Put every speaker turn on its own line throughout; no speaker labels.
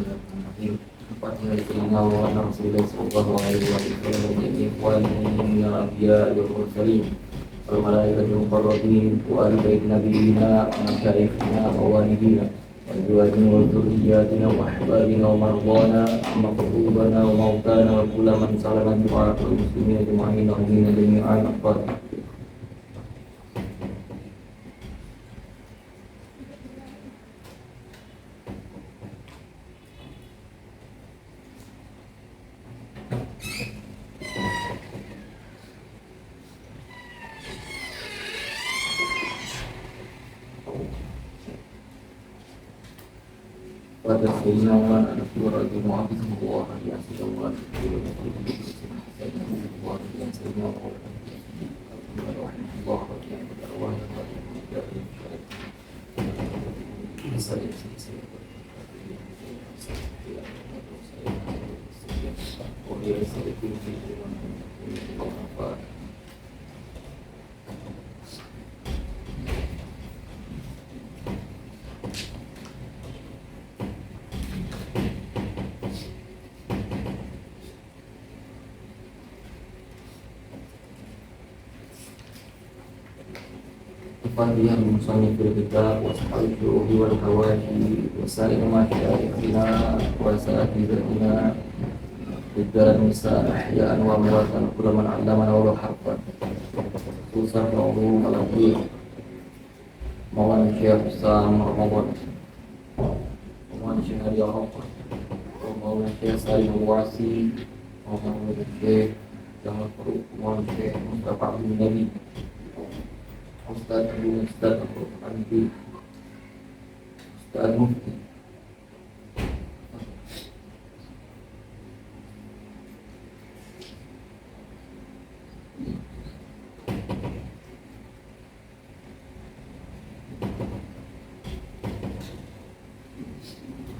Bismillahirrahmanirrahim. Fatihah Sayyidina wa ala Rasulillah sallallahu alaihi wa sallam wa ikhwanina minal anbiya wal mursalin wal malaikatil muqarrabin wa ali bait nabiyina wa masyayikhina wa walidina wa azwajina wa dzurriyyatina wa ahbabina wa mardana wa maqrubana wa mautana wa kullu man salama du'a muslimin ajma'in wa minna jami'an al-Fatihah. Pada sayyidina wa ala rasulillah wa ala Fadiyah musannif fil kitab wa sahbihi wal hawaji wa sa'ir masyayikhina wa sa'atidatina ridal nisa ahya'an wa amwatan kullu man 'allamana wa harfan khususan ulum al-hadith Maulana Syekh Sam Ramadan Maulana Syekh Ali Al-Haqq Maulana Syekh Salim Al-Wasi Maulana Syekh Jamal Faruq Maulana Syekh Mustafa bin Nabi Ustaz Abu Ustaz Al-Qur'ani Ustaz Mufti.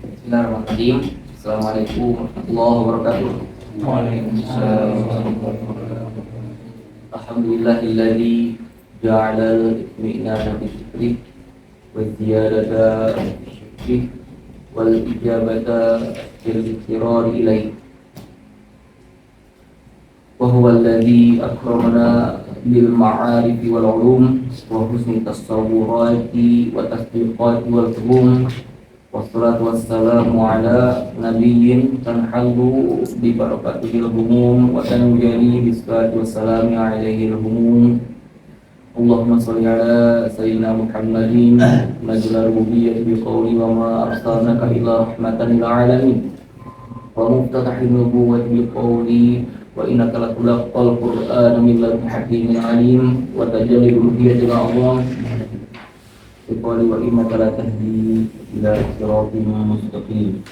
Bismillahirrahmanirrahim. Assalamualaikum warahmatullahi wabarakatuh. Waalaikumsalam warahmatullahi wabarakatuh. Alhamdulillahilladzi جعل الاطمئنان بذكره والزيادة بشكره والإجابة بالاضطرار إليه وهو الذي أكرمنا بالمعارف والعلوم وحسن التصورات والتصديقات والفهوم والصلاة والسلام على نبي تنحل ببركته الهموم وتنجلي بالصلاة والسلام عليه الهموم Allahumma sholli ala sayyidina Muhammadin najla rububiyyah bi qawli wa ma arsalnaka illa rahmatan lil alamin wa muftatahin nubuwwati bi qawli wa innaka latulaqqal qur'ana min ladun hakimin alim wa tajalli rububiyyati Allah bi qawli wa innaka latahdi ila siratin mustaqim.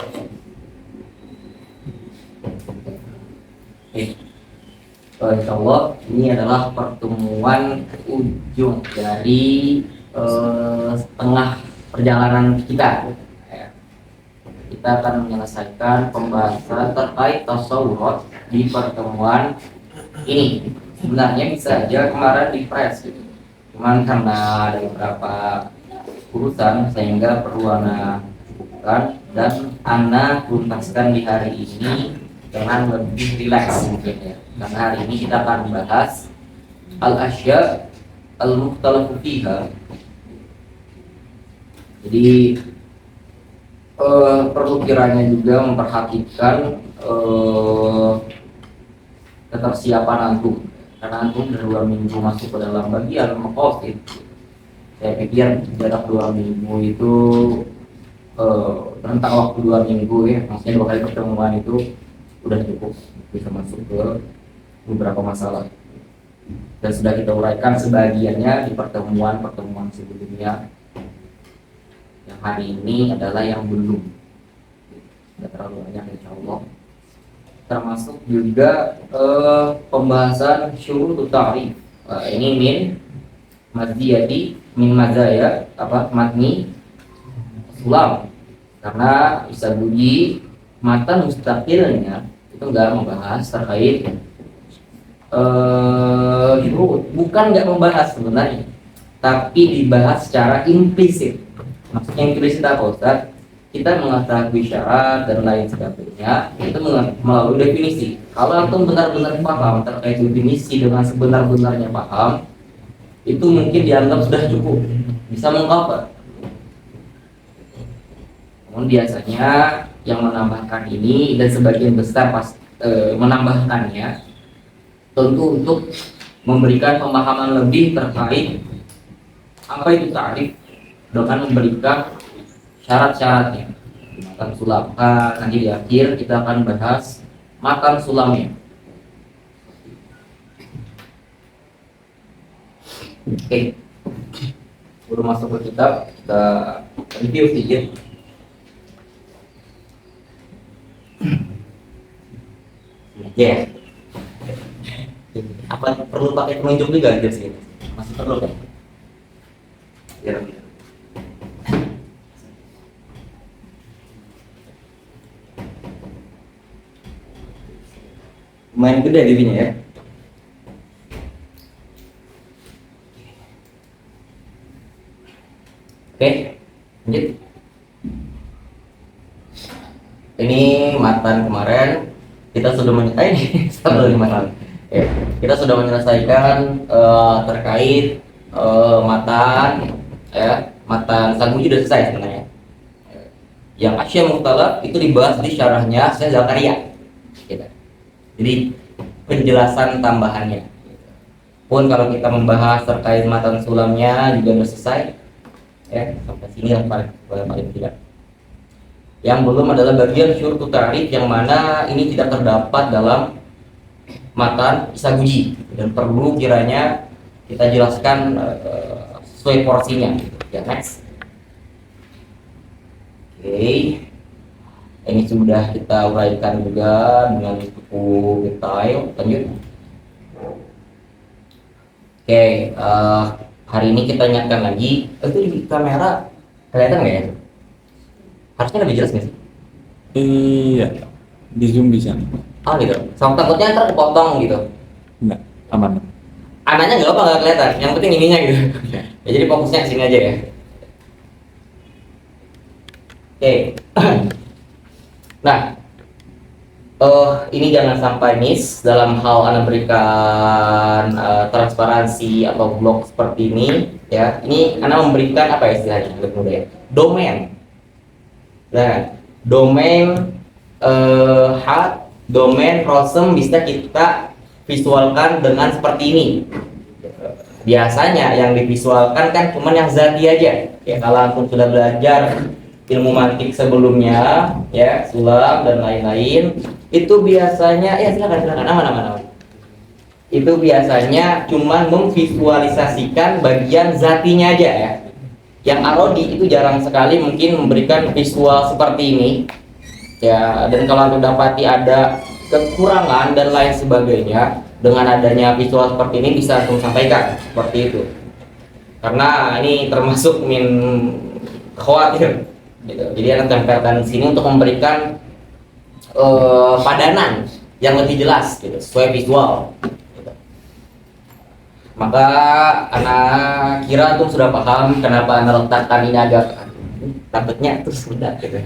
Insyaallah ini adalah pertemuan ujung dari setengah perjalanan kita. Kita akan menyelesaikan pembahasan terkait tasawuf di pertemuan ini. Sebenarnya bisa aja kemarin di press gitu. Cuman karena ada beberapa urusan sehingga perlu Ana bukan dan Ana tuntaskan di hari ini dengan lebih rileks mungkin ya. Karena hari ini kita akan membahas al-asya al-mukhtalafu fiha. Jadi perlu kiranya juga memperhatikan ketersiapan antum. Karena antum sudah 2 minggu masuk ke dalam bagian maqasid. Saya pikir jarak 2 minggu itu rentang waktu 2 minggu ya, maksudnya 2 kali pertemuan itu udah cukup bisa masuk ke beberapa masalah dan sudah kita uraikan sebagiannya di pertemuan sebelumnya. Yang hari ini adalah yang belum, tidak terlalu banyak insyaallah. Termasuk juga pembahasan syurutut ta'rif. Ini min maziyati min mazaya matni sulam, karena bisa bunyi matan mustaqilnya itu enggak membahas terkait bukan nggak membahas sebenarnya, tapi dibahas secara implisit. Maksudnya implisit apa Ustaz? kita mengetahui syarat dan lain sebagainya itu melalui definisi. Kalau antum benar-benar paham terkait definisi dengan sebenar-benarnya paham, itu mungkin dianggap sudah cukup bisa mengcover. Namun biasanya yang menambahkan ini dan sebagian besar menambahkannya tentu untuk memberikan pemahaman lebih terkait apa itu ta'rif dengan memberikan syarat-syaratnya. Matan sulam, nanti di akhir kita akan bahas matan sulamnya. Oke, sebelum masuk ke kitab kita review sedikit. Ya, apa perlu pakai penunjuk juga di sini? Masih perlu kan? Ya. Lumayan gede TV-nya ya. Oke, lanjut. Ini matan kemarin kita sudah kita sudah menyelesaikan terkait matan ya, matan Saguji sudah selesai sebenarnya. Yang Asya Mukhtalaf itu dibahas di syarahnya Syekh Zakaria. Gitu. Jadi penjelasan tambahannya. Pun kalau kita membahas terkait matan sulamnya juga sudah selesai. Ya, sampai sini yang paling tidak. Yang belum adalah bagian syurut ta'rif yang mana ini tidak terdapat dalam matan Saguji dan perlu kiranya kita jelaskan sesuai porsinya. Ya, next. Oke. Ini sudah kita uraikan juga dengan cukup detail. Lanjut. Oke, hari ini kita ingatkan lagi. Itu di kamera kelihatan nggak ya? Harusnya lebih jelas nggak sih?
Iya, di zoom bisa.
Oh gitu. Sama takutnya ntar kepotong gitu.
Enggak, aman.
Anaknya nggak apa nggak kelihatan. Yang penting ininya gitu. Ya, jadi fokusnya ke sini aja ya. Oke. Nah, ini jangan sampai miss dalam hal Anda berikan transparansi atau blog seperti ini ya. Ini Anda memberikan apa ya istilahnya lebih mudah ya? Domain. Nah, domain domain Rosem bisa kita visualkan dengan seperti ini. Biasanya yang divisualkan kan cuma yang zati aja. Ya, kalau antum sudah belajar ilmu mantik sebelumnya ya, sulam dan lain-lain, itu biasanya ya silakan aman. Itu biasanya cuman memvisualisasikan bagian zatinya aja ya. Yang Arodi itu jarang sekali mungkin memberikan visual seperti ini ya, dan kalau anda dapati ada kekurangan dan lain sebagainya dengan adanya visual seperti ini bisa langsung sampaikan seperti itu, karena ini termasuk min khawatir gitu. Jadi anda tempelkan di sini untuk memberikan padanan yang lebih jelas gitu, sesuai visual gitu. Maka anak kira tuh sudah paham kenapa anak letakkan ini agak takutnya terus mendak gitu.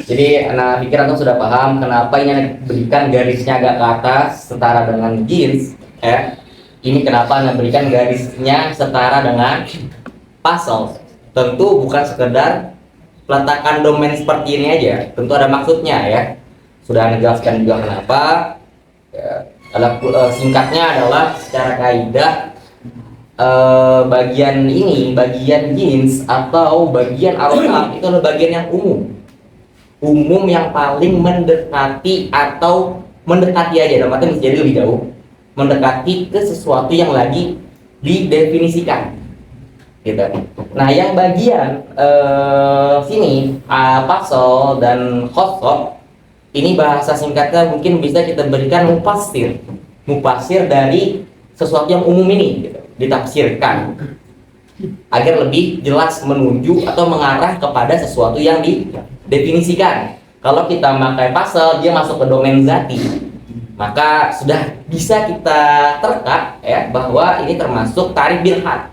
Jadi anak pikiran tuh sudah paham kenapa ini anak berikan garisnya agak ke atas setara dengan jeans ya. Ini kenapa anak berikan garisnya setara dengan puzzle. Tentu bukan sekedar peletakan domain seperti ini aja, tentu ada maksudnya ya. Sudah anda jelaskan juga kenapa ya. Singkatnya adalah secara kaidah bagian ini, bagian jeans atau bagian aroma itu adalah bagian yang umum yang paling mendekati atau mendekati aja, dalam arti jadi lebih jauh mendekati ke sesuatu yang lagi didefinisikan gitu. Nah yang bagian sini pasol dan khosok ini bahasa singkatnya mungkin bisa kita berikan mufasir dari sesuatu yang umum ini gitu, ditafsirkan agar lebih jelas menuju atau mengarah kepada sesuatu yang didefinisikan. Kalau kita pakai pasal dia masuk ke domain zati, maka sudah bisa kita terka ya bahwa ini termasuk ta'rif bil had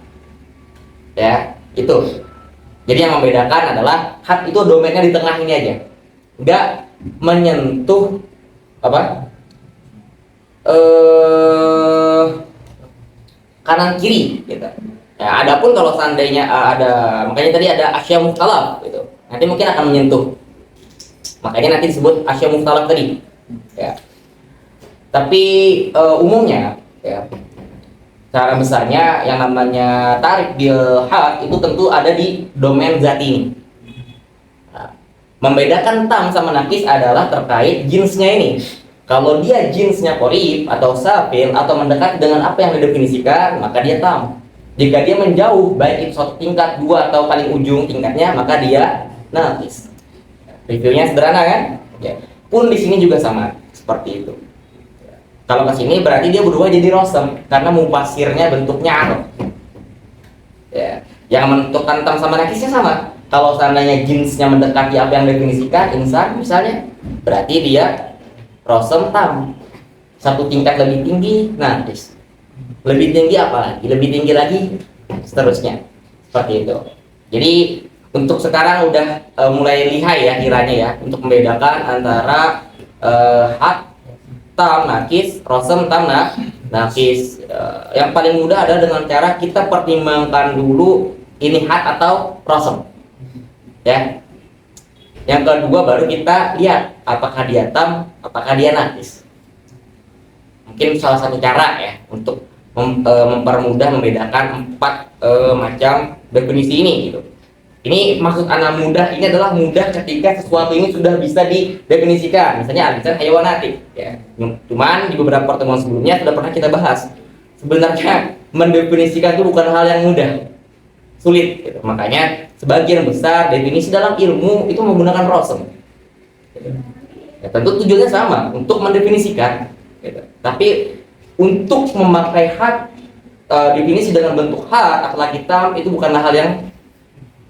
ya, itu Jadi yang membedakan adalah hat itu domainnya di tengah ini aja, nggak menyentuh apa kanan kiri gitu. Ya, adapun kalau seandainya ada, makanya tadi ada asya mukhtalaf gitu, nanti mungkin akan menyentuh, makanya nanti disebut asya mukhtalaf tadi ya. Tapi umumnya ya, cara besarnya yang namanya tarik bil hat itu tentu ada di domain zat ini. Nah, membedakan tam sama nakis adalah terkait jinsnya ini. Kalau dia jinsnya qorib atau safil atau mendekat dengan apa yang didefinisikan, maka dia tam. Jika dia menjauh, baik itu satu tingkat, dua atau paling ujung tingkatnya, maka dia nakis. Reviewnya sederhana kan? Ya. Pun di sini juga sama seperti itu. Kalau ke sini berarti dia berubah jadi rosem karena mufasirnya bentuknya arab. Ya, yang menentukan tam sama nakisnya sama. Kalau seandainya jinsnya mendekati apa yang definisikan, insan misalnya, berarti dia rosem tam. Satu tingkat lebih tinggi, nakis. Lebih tinggi apa lagi? Lebih tinggi lagi, seterusnya. Seperti itu. Jadi untuk sekarang udah mulai lihai ya kiranya ya untuk membedakan antara hat tam nakis, rosem tam nakis. Yang paling mudah adalah dengan cara kita pertimbangkan dulu ini hat atau rosem. Ya. Yang kedua baru kita lihat apakah dia tam, apakah dia nakis. Mungkin salah satu cara ya untuk mempermudah membedakan 4 macam definisi ini gitu. Ini maksud anak mudah ini adalah mudah ketika sesuatu ini sudah bisa didefinisikan. Misalnya al-insan hayawanati ya. Cuman di beberapa pertemuan sebelumnya sudah pernah kita bahas. Sebenarnya mendefinisikan itu bukan hal yang mudah. Sulit gitu. Makanya sebagian besar definisi dalam ilmu itu menggunakan rosem. Gitu. Ya, tentu tujuannya sama untuk mendefinisikan gitu. Tapi untuk memakai hat definisi dengan bentuk hat apalagi tam itu bukanlah hal yang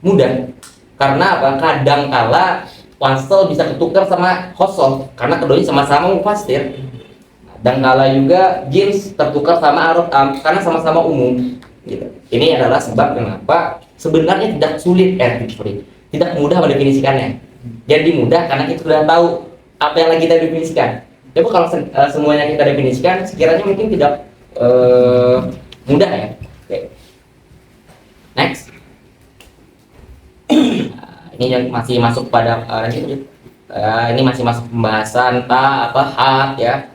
mudah. Karena apa? Kadang kala wasl bisa ketukar sama khosoh karena keduanya sama-sama mufasir. Dan kala juga jins tertukar sama arab karena sama-sama umum. Gitu. Ini adalah sebab kenapa sebenarnya tidak sulit tidak mudah mendefinisikannya. Jadi mudah karena kita sudah tahu apa yang lagi kita definisikan. Tapi kalau semuanya kita definisikan, sekiranya mungkin tidak mudah ya. Oke. Next. Ini yang masih masuk pada ini masih masuk pembahasan apa hat ya.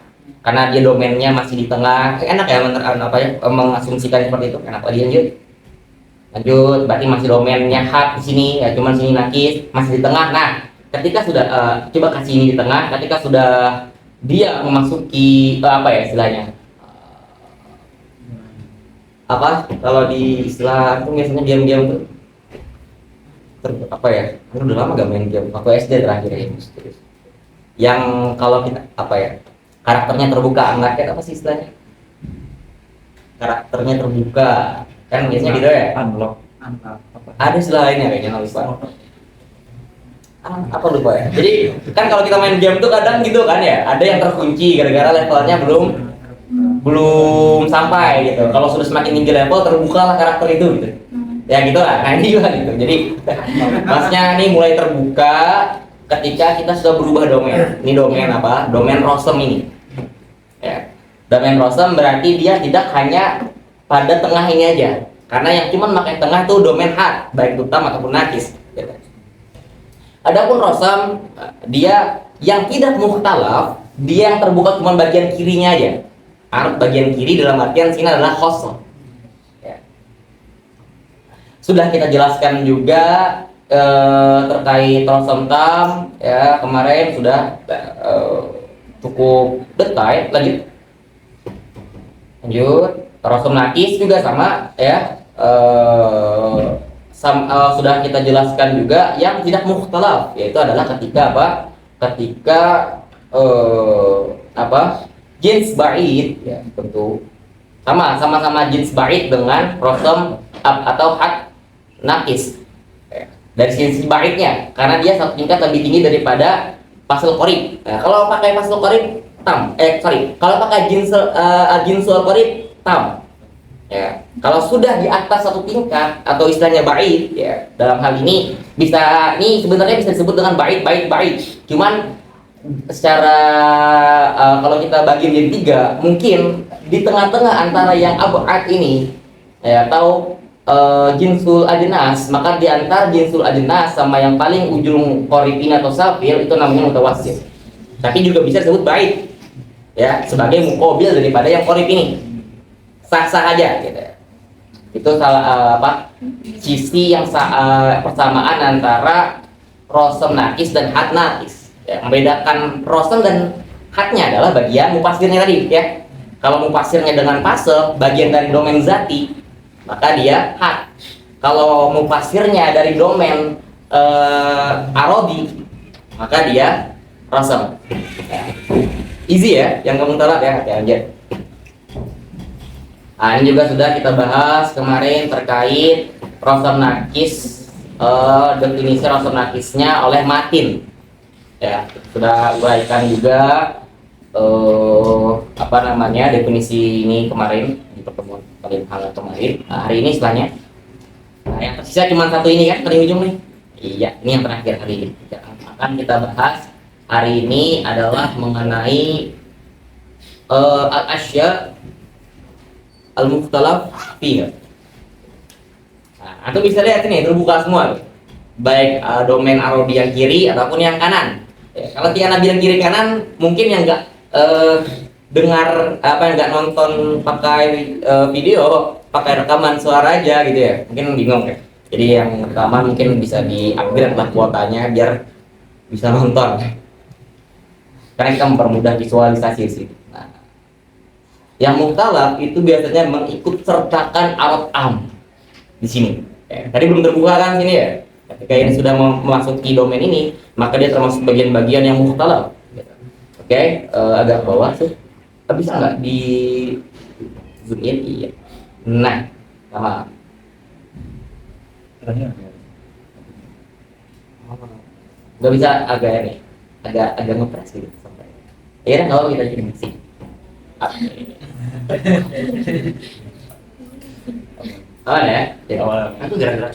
Karena dia domainnya masih di tengah. Enak ya mengasumsikan seperti itu. Enak lagi lanjut. Berarti masih domainnya hat di sini ya, cuman sini nakis masih di tengah. Nah, ketika sudah coba kasih ini di tengah, ketika sudah dia memasuki apa ya istilahnya apa kalau di istilah itu biasanya diam-diam tuh apa ya, kan udah lama gak main game waktu SD terakhir ya, yang kalau kita apa ya karakternya terbuka angkat apa sih istilahnya, karakternya terbuka kan biasanya gitu ya,
unlock
ada istilah lainnya kayaknya lupa. Apa lupa ya. Jadi kan kalau kita main game tuh kadang gitu kan ya, ada yang terkunci gara-gara levelnya belum sampai gitu. Kalau sudah semakin tinggi level terbukalah karakter itu gitu. Ya gitu lah. Nah ini juga gitu. Jadi maksudnya ini mulai terbuka ketika kita sudah berubah domain. Ini domain apa? Domain rosem ini. Ya. Domain rosem berarti dia tidak hanya pada tengah ini aja. Karena yang cuman pakai tengah tuh domain hat, baik itu tam ataupun nakis. Gitu. Adapun rosam dia yang tidak mukhtalaf, dia yang terbuka cuma bagian kirinya aja. Arab bagian kiri dalam artian sini adalah khosoh. Ya. Sudah kita jelaskan juga terkait rosam tam ya kemarin sudah cukup detail. Lanjut. Rosam nakis juga sama ya. Sudah kita jelaskan juga yang tidak mukhtalaf, yaitu adalah ketika apa? Ketika jins ba'id ya tentu sama-sama jins ba'id dengan rosam atau hat nakis. Ya. Dari sisi ba'idnya karena dia satu tingkat lebih tinggi daripada fasl qorib. Nah, kalau pakai fasl qorib tam kalau pakai jinsul qorib tam.
Ya, kalau sudah di atas satu tingkat atau istilahnya ba'id, ya, dalam hal ini sebenarnya bisa disebut dengan ba'id. Cuman secara kalau kita bagi menjadi tiga, mungkin di tengah-tengah antara yang ab'ad ini, ya, atau jinsul ajnas, maka di antara jinsul ajnas sama yang paling ujung qorib ini atau safil itu namanya mutawassit. Tapi juga bisa disebut ba'id, ya, sebagai muqabil daripada yang qorib ini. Sah-sah aja gitu. Itu salah sisi yang persamaan antara rosem nakis dan had nakis. Ya, membedakan rosem dan hadnya adalah bagian mufasirnya tadi, ya. Kalau mufasirnya dengan pasel, bagian dari domain zati, maka dia had. Kalau mufasirnya dari domain arodi, maka dia rosem. Ya. Easy ya, yang kamu talak ya, hati-hati. Nah, ini juga sudah kita bahas kemarin terkait rosem nakis, definisi rosem nakisnya oleh Matin. Ya, sudah uraikan juga definisi ini kemarin di pertemuan paling hangat kemarin. Nah, hari ini istilahnya. Nah, yang tersisa cuma satu ini kan, paling ujung nih. Iya, ini yang terakhir hari ini. Yang akan kita bahas hari ini adalah mengenai al-asya al-mukhtalaf fiha. Nah, atau bisa lihat ini terbuka semua tuh. Baik domain arodi yang kiri ataupun yang kanan. Ya, kalau Tiana bilang kiri kanan, mungkin yang nggak dengar nggak nonton pakai video, pakai rekaman suara aja gitu ya. Mungkin bingung ya. Jadi yang rekaman mungkin bisa di-upgrade lah kuotanya biar bisa nonton. Karena kita mempermudah visualisasi sih. Yang mukhtalaf itu biasanya mengikut sertakan arad am di sini. Ya, tadi belum terbuka kan sini ya. Ketika ini sudah memasuki domain ini, maka dia termasuk bagian-bagian yang mukhtalaf. Oke, agak bawah tuh. Bisa nggak di zoom in? Iya. Nah, sama. Nggak bisa agak ngepres gitu sampai. Ya, kalau kita kirim sih. Awal ya? Awal. Aku gerak-gerak.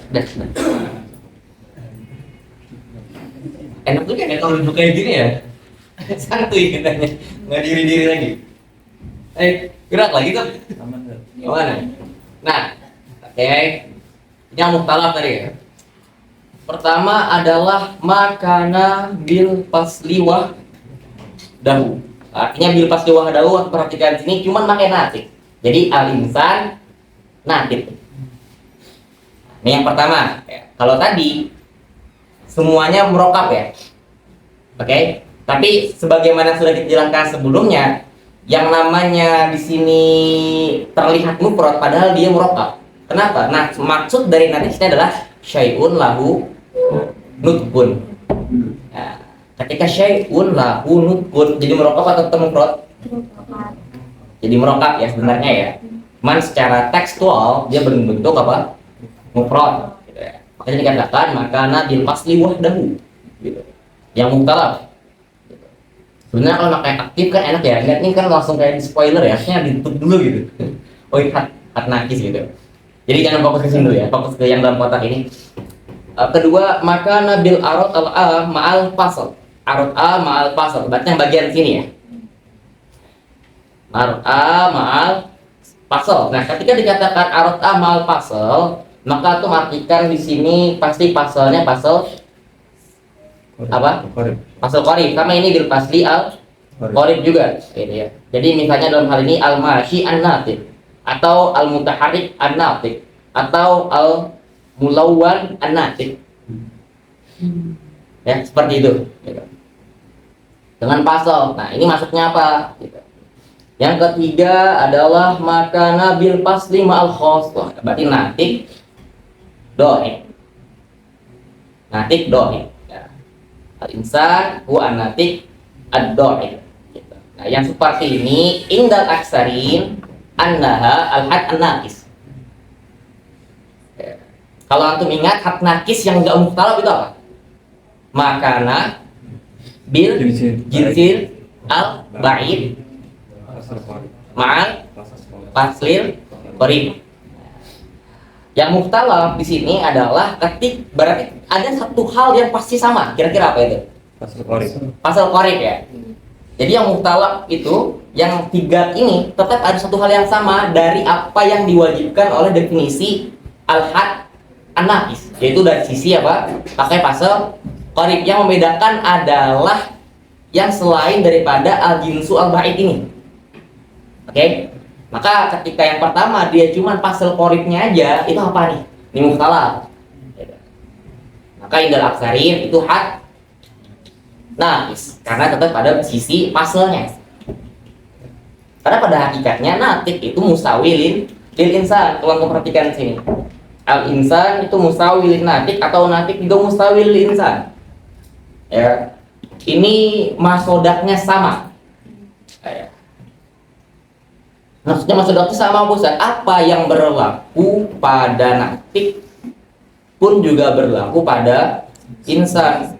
Enak juga ya kalau duduk kayak gini ya. Santuy katanya, nggak diri-diri lagi. Gerak lagi tuh. Aman. Nah, oke. Yang mukhtalaf tadi ya. Pertama adalah makana bil pasliwah dahu. Artinya bil pasliwah dahu, perhatikan sini cuman pakai natik. Jadi al-insan natik. Ini yang pertama. Kalau tadi semuanya merokap ya. Oke. Tapi sebagaimana sudah dijelaskan sebelumnya, yang namanya di sini terlihat mufrad padahal dia merokap. Kenapa? Nah, maksud dari natik ini adalah syai'un lahu nutqun. Nah, ketika syai'un lahu nutqun jadi merokap atau tetap mufrad? Jadi merokap ya sebenarnya ya. Cuman secara tekstual dia berbentuk apa? Mufrad gitu ya. Makanya dikatakan makana bil fasli wahdahu gitu. Yang mukhtalaf. Gitu. Sebenarnya kalau pakai aktif kan enak ya. Lihat ini kan langsung kayak di spoiler ya. Harusnya ditutup dulu gitu. Oh, hat nakis gitu. Jadi jangan fokus ke sini dulu ya. Fokus ke yang dalam kotak ini. Kedua, makana bil arad al-a ma'al fasl. Arad a ma'al fasl. Berarti yang bagian sini ya. Arad a ma'al fasl. Nah, ketika dikatakan arad a ma'al fasl, maka itu artikan di sini pasti pasalnya pasal apa? Pasal qarib. Sama ini bil fasli al qarib juga, gitu ya. Jadi misalnya dalam hal ini al-mashi an-natiq atau al-mutaharrik an-natiq atau al-mulawwan an-natiq. Ya, seperti itu, gitu. Dengan pasal. Nah, ini maksudnya apa? Gitu. Yang ketiga adalah makana bil fasli ma'al khossah. Berarti natiq doi. Natik doi. Ya. Al-insan huwa an-natik ad-doi. Gitu. Nah, yang seperti ini indal aksarin annaha al-had an-nakis. Ya. Kalau antum ingat had nakis yang enggak mukhtalaf itu apa? Makana bil jinsil al-ba'id ma'al faslil qarib. Yang mukhtalaf di sini adalah berarti ada satu hal yang pasti sama. Kira-kira apa itu?
Pasal korek.
Pasal korek ya. Jadi yang mukhtalaf itu, yang tiga ini tetap ada satu hal yang sama dari apa yang diwajibkan oleh definisi al-had an-naqis, yaitu dari sisi apa? Pakai pasal korek. Yang membedakan adalah yang selain daripada al-jinsu al-ba'id ini. Oke? Maka ketika yang pertama dia cuma pasal koriknya aja, itu apa nih? Ini mukhtalaf. Maka indal aksarin itu had naqis, karena tetap pada sisi pasalnya. Karena pada hakikatnya natik itu musawilin lil insan. Tolong perhatikan sini. Al insan itu musawilin natik, atau natik juga musawil lil insan. Ya. Ini masodaknya sama. Ya. Maksudnya masodaknya sama, Ustaz. Apa yang berlaku pada natik pun juga berlaku pada insan.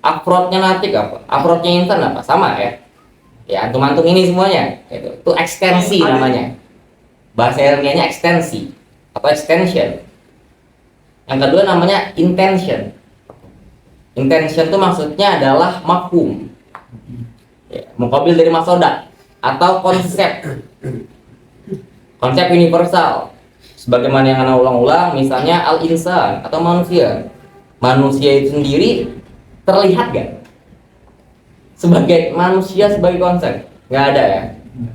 Afrodnya natik apa? Afrodnya insan apa? Sama ya? Ya, antum-antum ini semuanya. Itu ekstensi namanya. Bahasa ilmiahnya ekstensi atau extension. Yang kedua namanya intention. Intention itu maksudnya adalah mafhum. Ya, muqabil dari masodak atau konsep. Konsep universal. Sebagaimana yang ana ulang-ulang, misalnya al-insan atau manusia. Manusia itu sendiri terlihat gak? Sebagai manusia, sebagai konsep? Nggak ada ya?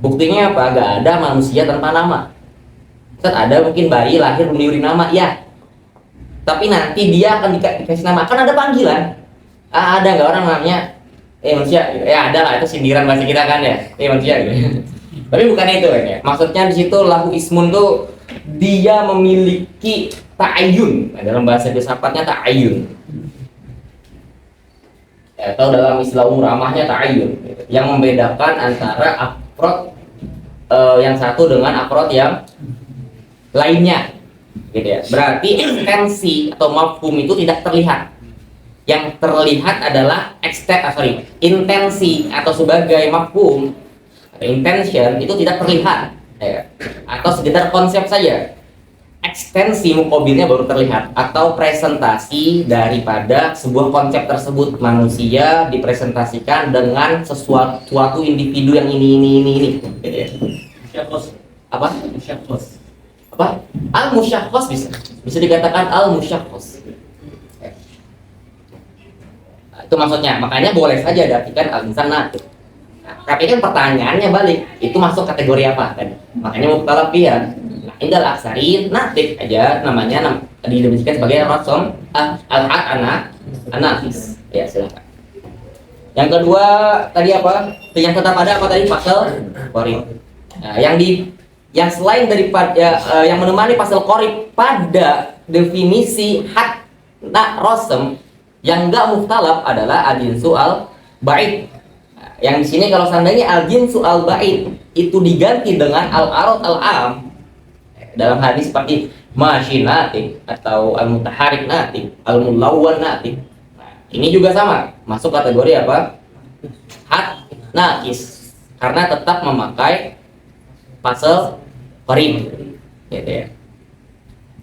Buktinya apa? Nggak ada manusia tanpa nama. Ustaz, ada mungkin bayi lahir belum diberi nama, ya. Tapi nanti dia akan dikasih nama, akan ada panggilan. Ada nggak orang namanya manusia? Ya ada lah, itu sindiran bahasa kita kan ya, manusia gitu. Tapi bukan itu kan ya. Maksudnya di situ lahu ismun tuh dia memiliki ta'ayun. Nah, dalam bahasa filsafatnya ta'ayun. Atau dalam istilah umur ramahnya ta'ayun, gitu. Yang membedakan antara afrod yang satu dengan afrod yang lainnya, gitu ya. Berarti ekstensi atau mafhum itu tidak terlihat. Yang terlihat adalah intensi atau sebagai mafhum, intention itu tidak terlihat, ya. Atau sekedar konsep saja. Ekstensi muqabilnya baru terlihat, atau presentasi daripada sebuah konsep tersebut. Manusia dipresentasikan dengan suatu individu yang ini. Musyakhos. Apa? Musyakhos. Apa? Al-musyakhos bisa dikatakan al-musyakhos. Itu maksudnya. Makanya boleh saja diartikan al-insan natik. Tapi kan pertanyaannya balik, itu masuk kategori apa kan? Makanya mukhtalaf ya. Indal aksarin natik aja namanya didefinisikan sebagai rasom al-had an-naqis. Ya, silakan. Yang kedua tadi apa? Yang tetap ada apa tadi? Pasal qorib. Nah, yang selain daripada yang menemani pasal qorib pada definisi had rasem yang enggak mukhtalaf adalah al-jinsu al-ba'id. Nah, yang di sini kalau seandainya al-jinsu al-ba'id itu diganti dengan al-arad al-am dalam hadis seperti masyi natik atau al-mutaharik natik, al-mulawwan natik. Nah, ini juga sama, masuk kategori apa? Had naqis, karena tetap memakai pasal qorib, gitu ya.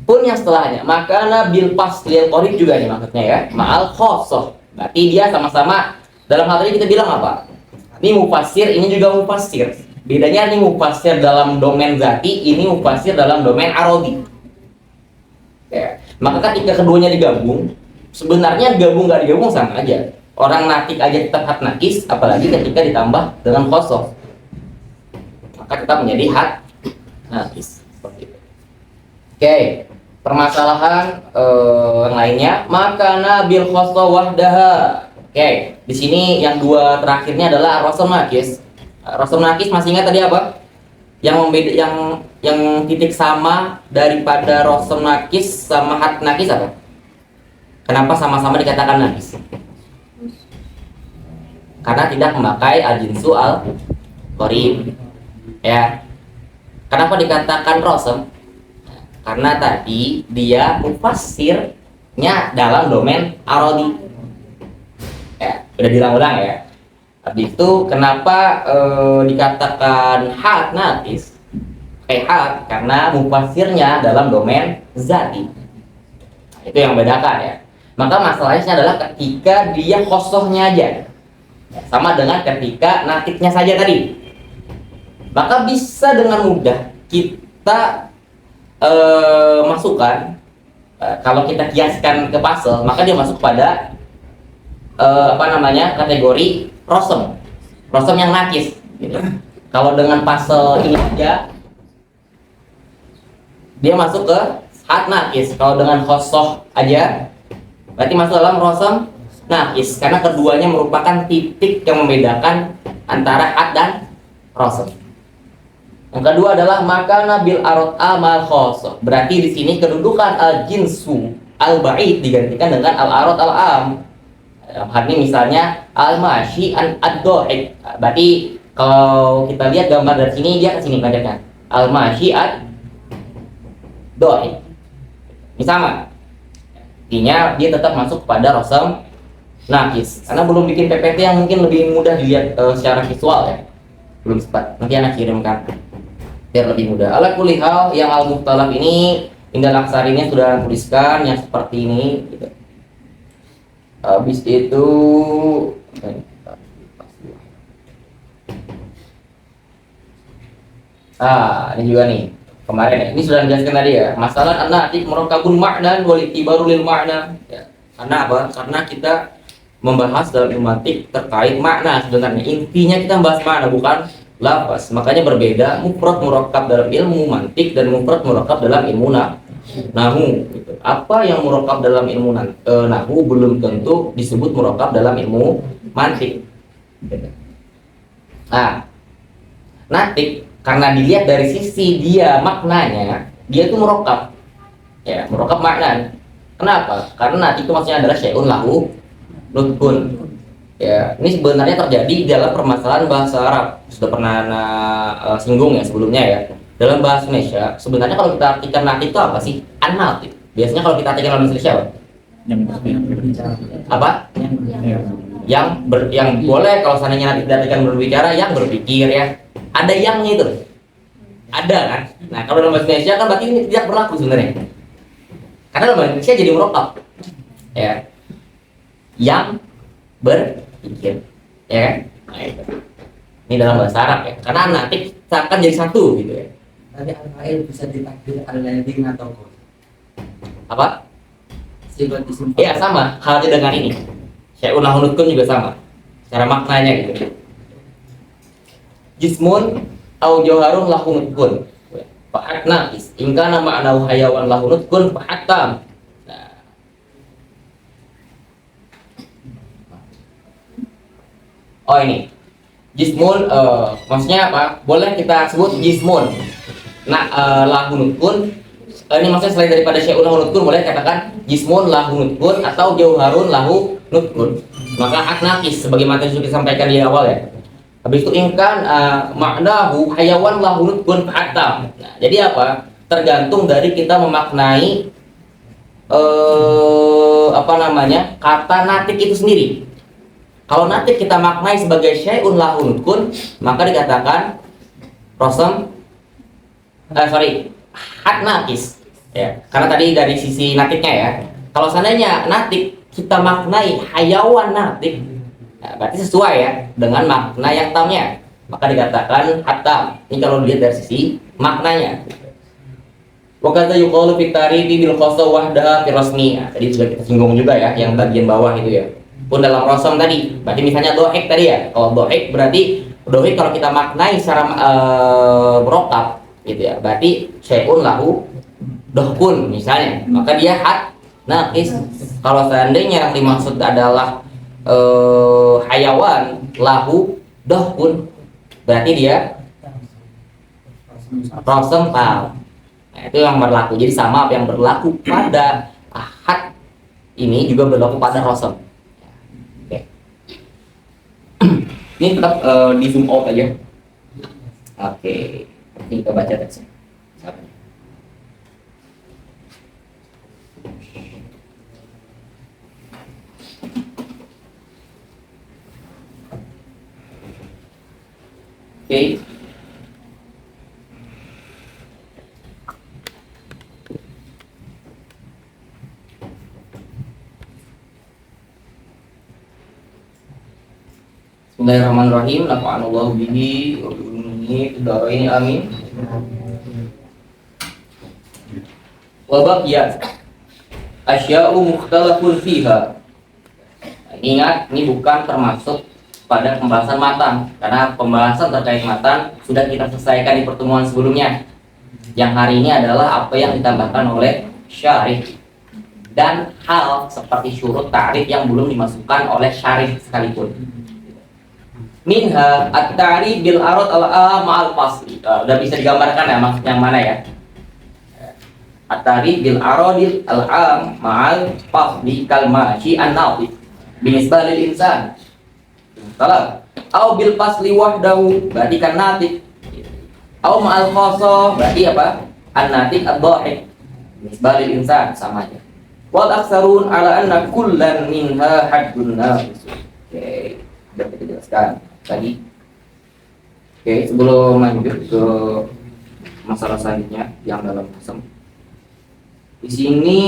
Pun yang setelahnya, maka bil faslil qorib juga nih maksudnya ya, ma'al khosoh. Berarti dia sama-sama dalam hal ini kita bilang apa? Ini mufassir, ini juga mufassir. Bedanya ini mufassir dalam domain zati, ini mufassir dalam domain arodi. Ya. Maka ketika keduanya digabung, sebenarnya digabung nggak digabung sama aja. Orang natik aja tetap had naqis, apalagi ketika ditambah dengan khosoh, maka tetap menjadi had naqis. Seperti itu. Oke, permasalahan yang lainnya, maka nabil khosoh wahdaha. Oke, di sini yang dua terakhirnya adalah rasul naqis. Rasul naqis masih ingat tadi apa? Yang titik sama daripada rasul naqis sama had naqis apa? Kenapa sama-sama dikatakan naqis? Karena tidak memakai al-jinsu al-qorib. Ya. Kenapa dikatakan rasul? Karena tadi dia mufassirnya dalam domain arodi. Ya, udah diulang-ulang ya. Habis itu kenapa dikatakan had naqis? hat karena mufasirnya dalam domain zati. Itu yang membedakan ya. Maka masalahnya adalah ketika dia khosohnya aja, sama dengan ketika natiknya saja tadi. Maka bisa dengan mudah kita masukkan, kalau kita kiaskan ke pasel, maka dia masuk pada kategori rosem yang nakis gitu. Kalau dengan pasel ini aja dia masuk ke hat nakis. Kalau dengan khosoh aja berarti masuk dalam rosem nakis, karena keduanya merupakan titik yang membedakan antara hat dan rosem. Yang kedua adalah makana bil arad amal khosoh. Berarti di sini kedudukan al jinsu al ba'id digantikan dengan al arad al am. Dalam hal ini misalnya al mashi an ad-dohik. Berarti kalau kita lihat gambar dari sini, dia ke sini ngajarkan al mashi ad dohik. Ini sama. Artinya dia tetap masuk pada rosem nakis. Karena belum bikin PPT yang mungkin lebih mudah dilihat secara visual ya. Belum sempat. Nanti anak kirimkan biar lebih mudah. Ala kulli hal, yang al mukhtalaf ini Indal Aksarinya sudah tuliskan yang seperti ini gitu. Habis itu ini juga nih kemarin ya. Ini sudah dijelaskan tadi ya. Masalah an-natik murakkabun ma'nan wal itibaru lil ma'na. Ya. Karena apa? Karena kita membahas dalam ilmu mantik terkait makna sebenarnya. Intinya kita membahas makna bukan lafaz. Makanya berbeda mufrad murakkab dalam ilmu mantik dan mufrad murakkab dalam ilmu nahu gitu. Apa yang murakkab dalam ilmu nahu belum tentu disebut murakkab dalam ilmu mantik. Nah, natik karena dilihat dari sisi dia maknanya, dia itu murakkab. Ya, murakkab makna. Kenapa? Karena natik itu maksudnya adalah syai'un lahu nutkun. Ya, ini sebenarnya terjadi di dalam permasalahan bahasa Arab. Sudah pernah singgung ya sebelumnya ya. Dalam bahasa Indonesia, sebenarnya kalau kita artikan natik itu apa sih? An-natik. Biasanya kalau kita artikan dalam bahasa Indonesia apa? Yang boleh kalau seandainya natik diartikan berbicara, yang berpikir ya. Ada yangnya itu. Ada kan? Nah, kalau dalam bahasa Indonesia kan berarti ini tidak berlaku sebenarnya. Karena dalam bahasa Indonesia jadi murakkab. Ya. Yang berpikir, ya kan? Nah, itu. Ini dalam bahasa Arab ya. Karena natik akan jadi satu gitu ya.
Tadi al-fa'il bisa ditakdir al-ladzina atau
Apa?
sifat isim.
Iya sama, halnya dengan ini. Syai'un lahu nutkun juga sama. Cara maknanya gitu. Jismun au jawharun lahu nutkun. Fa'at naqis. In kana ma'nahu hayawan lahu nutkun fa'at tam. Oh ini jismun, maksudnya apa? Boleh kita sebut jismun. Nah, lahu nutkun. Ini maksudnya selain daripada syai'un lahu nutkun, boleh katakan jismun lahu nutkun atau jauharun lahu nutkun. Maka hak nakis sebagaimana sudah disampaikan di awal ya. Habis itu ingkan maknahu hayawan lahu nutkun fa'atam. Nah, jadi apa? Tergantung dari kita memaknai kata natik itu sendiri. Kalau natik kita maknai sebagai syai'un lahu nutkun, maka dikatakan hat nakis. Ya, karena tadi dari sisi natiknya ya. Kalau seandainya natik kita maknai hayawan natik, nah, berarti sesuai ya dengan makna yang tamnya, maka dikatakan hatam. Ini kalau dilihat dari sisi maknanya. Wa kata yuqalu fi tarifi bil khassa wahdaha fi rasmi. Tadi sudah kita singgung juga ya, yang bagian bawah itu ya. Pun dalam rosam tadi, berarti misalnya dohik tadi ya. Kalau dohik berarti dohik kalau kita maknai secara merokap gitu ya, berarti syai'un lahu dohkun misalnya, maka dia hat naqis. Kalau seandainya yang dimaksud adalah hayawan lahu dohkun, berarti dia rosam pal. Nah, itu yang berlaku. Jadi sama apa yang berlaku pada hat ini juga berlaku pada rosam. Oke. Ini tetap di zoom out aja. Oke. Ini kita baca teksnya. Oke.
Bismillahirrahmanirrahim. Nafa'anallahu bihi wa bi ulumihi fid dharain amin. Wa baqiyat asya'u mukhtalafun fiha. Ingat, ini bukan termasuk pada pembahasan matan, karena pembahasan terkait matan sudah kita selesaikan di pertemuan sebelumnya. Yang hari ini adalah apa yang ditambahkan oleh syarih dan hal seperti syurut ta'rif yang belum dimasukkan oleh syarih sekalipun. Minha at-ta'rif bil arad al-am ma'al fasli. Udah bisa digambarkan ya maksud yang mana ya? At-ta'rif bil aradil al-am ma'al fasli kal mashi an-natif binisbah lil insan. Salah. Au bil fasli wahdahu berarti kan natif. Au ma'al khassa berarti apa? An-natif ad-dhahik binisbah lil insan sama aja. Wal aksarun ala anna kullan minha haddun nafis. Oke, sudah kita jelaskan tadi. Oke, sebelum lanjut ke masalah selanjutnya yang dalam qasam. Di sini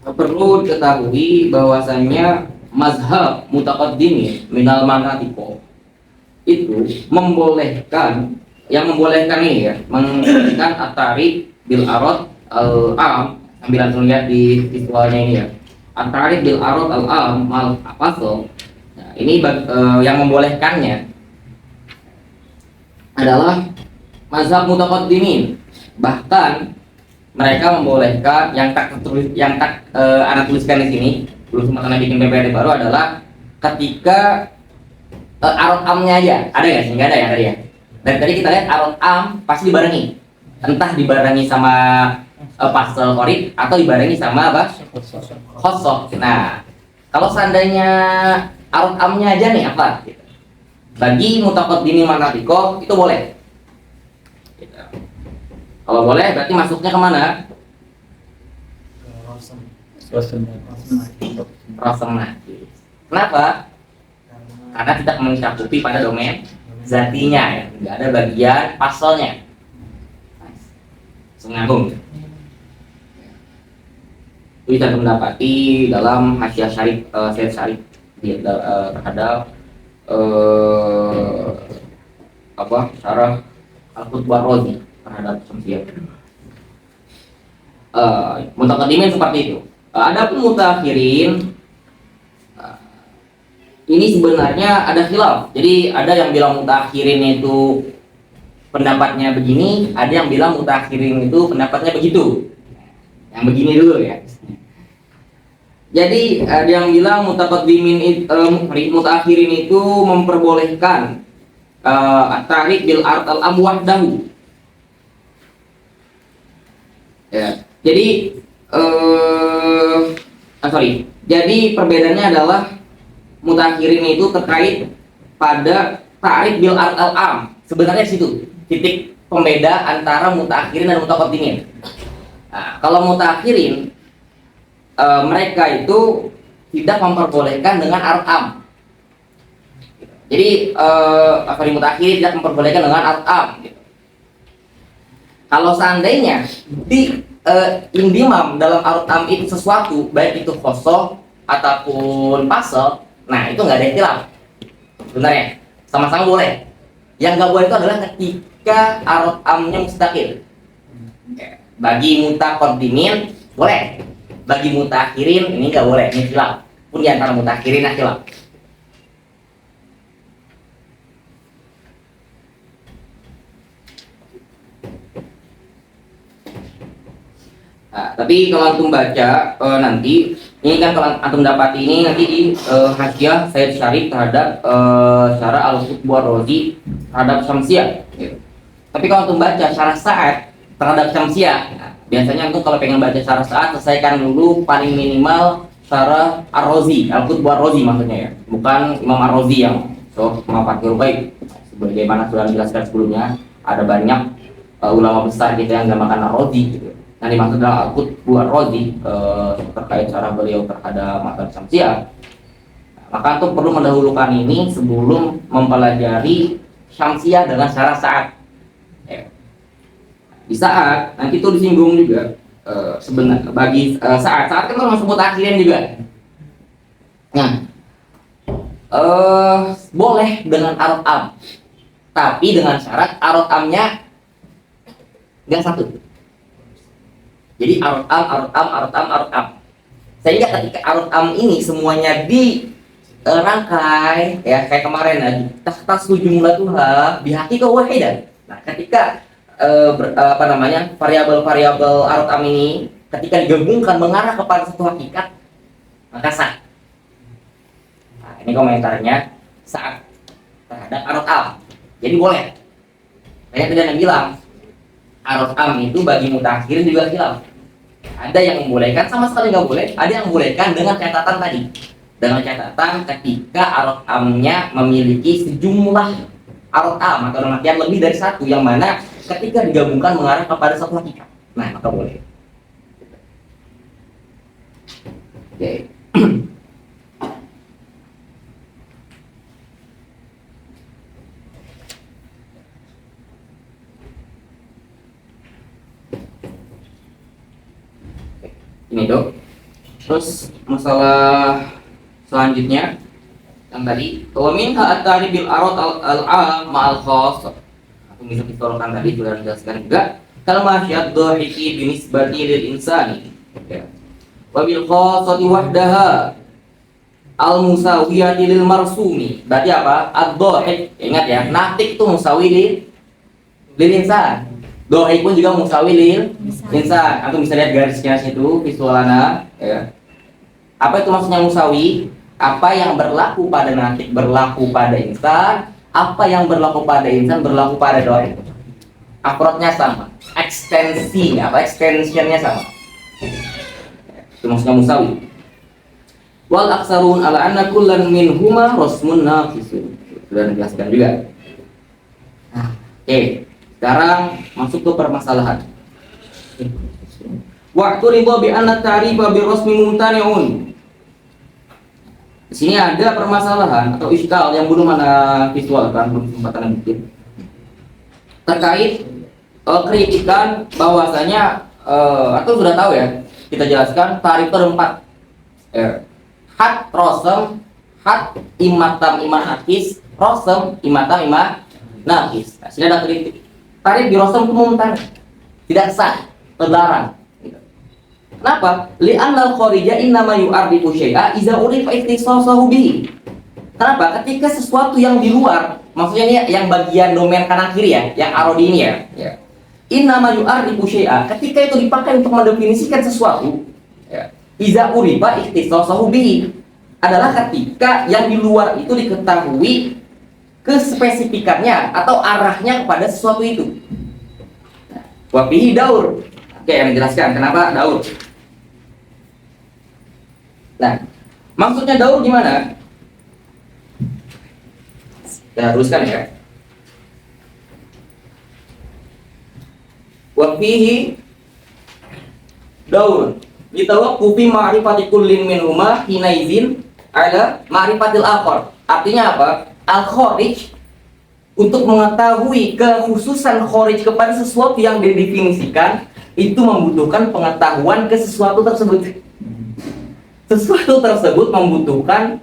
perlu diketahui bahwasanya mazhab mutaqaddimin minal manatiko itu membolehkan, yang membolehkan ini ya, membolehkan at-ta'rif bil arad al-am, sambil langsung lihat di visualnya ini ya. At-ta'rif bil arad al-am al fasl. Nah, ini yang membolehkannya adalah mazhab mutaqaddimin. Bahkan mereka membolehkan anak tuliskan di sini belum sempat anak bikin PPT baru adalah ketika arad amnya aja ada nggak sih? Nggak ada ya tadi ya. Dan tadi kita lihat arad am pasti dibarengi, entah dibarengi sama pasal korib atau dibarengi sama apa? Khosoh. Nah, kalau seandainya arad amnya aja nih apa? Bagi mutaqaddimin manatiko itu boleh. Kalau boleh berarti masuknya kemana? Rosem najis. Kenapa? Karena tidak mencakupi pada domain zatinya ya, nggak ada bagian pasalnya. Sengambung. Itu kita mendapati dalam Hasyiah Syarif Syed Syarif terhadap syarah Al-Qutbah Razi terhadap Syamsiyah. Mutaqaddimin seperti itu. Adapun mutakhirin ini sebenarnya ada khilaf. Jadi ada yang bilang mutakhirin itu pendapatnya begini, ada yang bilang mutakhirin itu pendapatnya begitu. Yang begini dulu ya. Jadi ada yang bilang mutakhirin itu memperbolehkan at-ta'rif bil ard al-am wahdahu. Ya, jadi jadi perbedaannya adalah mutakhirin itu terkait pada ta'rif bil ard al-am. Sebenarnya situ titik pembeda antara mutakhirin dan mutaqaddimin. Nah, kalau mutakhirin mereka itu tidak memperbolehkan dengan ard am. Jadi mutakhirin tidak memperbolehkan dengan ard am. Kalau seandainya di indimam dalam arut am itu sesuatu, baik itu khosoh ataupun pasal, nah itu nggak ada ikhtilaf sebenarnya, sama-sama boleh. Yang nggak boleh itu adalah ketika arut amnya mustaqil. Bagi mutaqaddimin boleh, bagi mutakhirin ini nggak boleh, ini khilaf. Pun di antara mutakhirin khilaf. Nah, tapi kalau antum baca nanti ini kan kalau antum dapati ini nanti di Hasyiah Syed Syarif terhadap syarah Al-Qutbah Razi terhadap Syamsiyah gitu. Tapi kalau antum baca syarah Sa'ad terhadap Syamsiyah, nah, biasanya antum kalau pengen baca syarah Sa'ad selesaikan dulu paling minimal syarah Ar-Razi, Al-Qutbah Razi maksudnya ya, bukan Imam Ar-Razi yang Fathul Baik. Sebagaimana sudah dijelaskan sebelumnya, ada banyak ulama besar gitu yang dinamakan Ar-Razi gitu. Yang dimaksud adalah Al-Qutbah Razi terkait cara beliau terhadap matan Syamsiyah. Maka antum perlu mendahulukan ini sebelum mempelajari Syamsiyah dengan syarah Sa'ad. Di Sa'ad nanti itu disinggung juga sebenarnya bagi Sa'ad kan termasuk mutakhirin juga. Nah, boleh dengan arot am, tapi dengan syarat arot amnya yang satu. Jadi arot am, arot am, arot am, arot am. Sehingga ketika arot am ini semuanya dirangkai, ya kayak kemarin tahta jumlatuha bihaqi wahidan. Nah, ketika variabel-variabel arot am ini ketika digabungkan mengarah kepada satu hakikat, maka sah. Nah, ini komentarnya sah terhadap arot am. Jadi boleh. Saya tidak bilang arot am itu bagi mutakhir juga khilaf. Ada yang membolehkan sama sekali nggak boleh, ada yang membolehkan dengan catatan tadi. Dengan catatan ketika arot amnya memiliki sejumlah arot am atau artian lebih dari satu, yang mana ketika digabungkan mengarah kepada satu hakikat. Nah, maka boleh. Oke. Ini tuh. Terus masalah selanjutnya yang tadi, wa minha at-tari bil arad al-'am ma'al khass. Aku bisa ditolongkan tadi sudah dijelaskan juga. Kal masyad dhahiki binisbati lil insani. Wa bil khassati wahdaha al-musawiyati lil marsumi. Berarti apa? Ad-dhahik. Ingat ya, natik itu musawi lil insan. Dhahik pun juga musawi lil insan. Antum bisa lihat garisnya situ visualana, ya. Apa itu maksudnya musawi? Apa yang berlaku pada natik berlaku pada insan, apa yang berlaku pada insan berlaku pada dhahik. Afrodnya sama, ekstensinya apa? Extensionnya sama. Itu maksudnya musawi. Wal aksarun ala anna kullan minhuma rasmun naqisun. Sudah dijelaskan juga. Nah, oke. Sekarang masuk ke permasalahan. Waktu ridho bi anna ta'rifa bi rasmi mumtani'un. Di sini ada permasalahan atau iskal yang belum ana visualkan, belum kesempatan bikin. Terkait kritikan bahwasanya atau sudah tahu ya, kita jelaskan tarif itu ada 4. Hat rosem, hat imatam iman akis, rosem imatam iman nakis. Nah, sini ada kritik. Tarif di rosem itu mumtani, tidak sah, terlarang. Kenapa? Li'anna al-kharija innama yu'arrifu syai'a iza urifa ikhtisasahu bihi. Kenapa? Ketika sesuatu yang di luar, maksudnya ini yang bagian domain kanan kiri ya, yang arodi ini ya. Innama yu'arrifu syai'a, ketika itu dipakai untuk mendefinisikan sesuatu, ya. Iza urifa ikhtisasahu bihi adalah ketika yang di luar itu diketahui kespesifikannya atau arahnya kepada sesuatu itu. Wa fihi daur. Oke, yang dijelaskan kenapa daur. Nah, maksudnya daur gimana? Kita teruskan ya. Wa fihi daur. Litawaqqufi ma'rifati kullin minhuma hina izin ala ma'rifatil akhar. Artinya apa? Al-kharij untuk mengetahui kekhususan kharij kepada sesuatu yang didefinisikan itu membutuhkan pengetahuan ke sesuatu tersebut. Sesuatu tersebut membutuhkan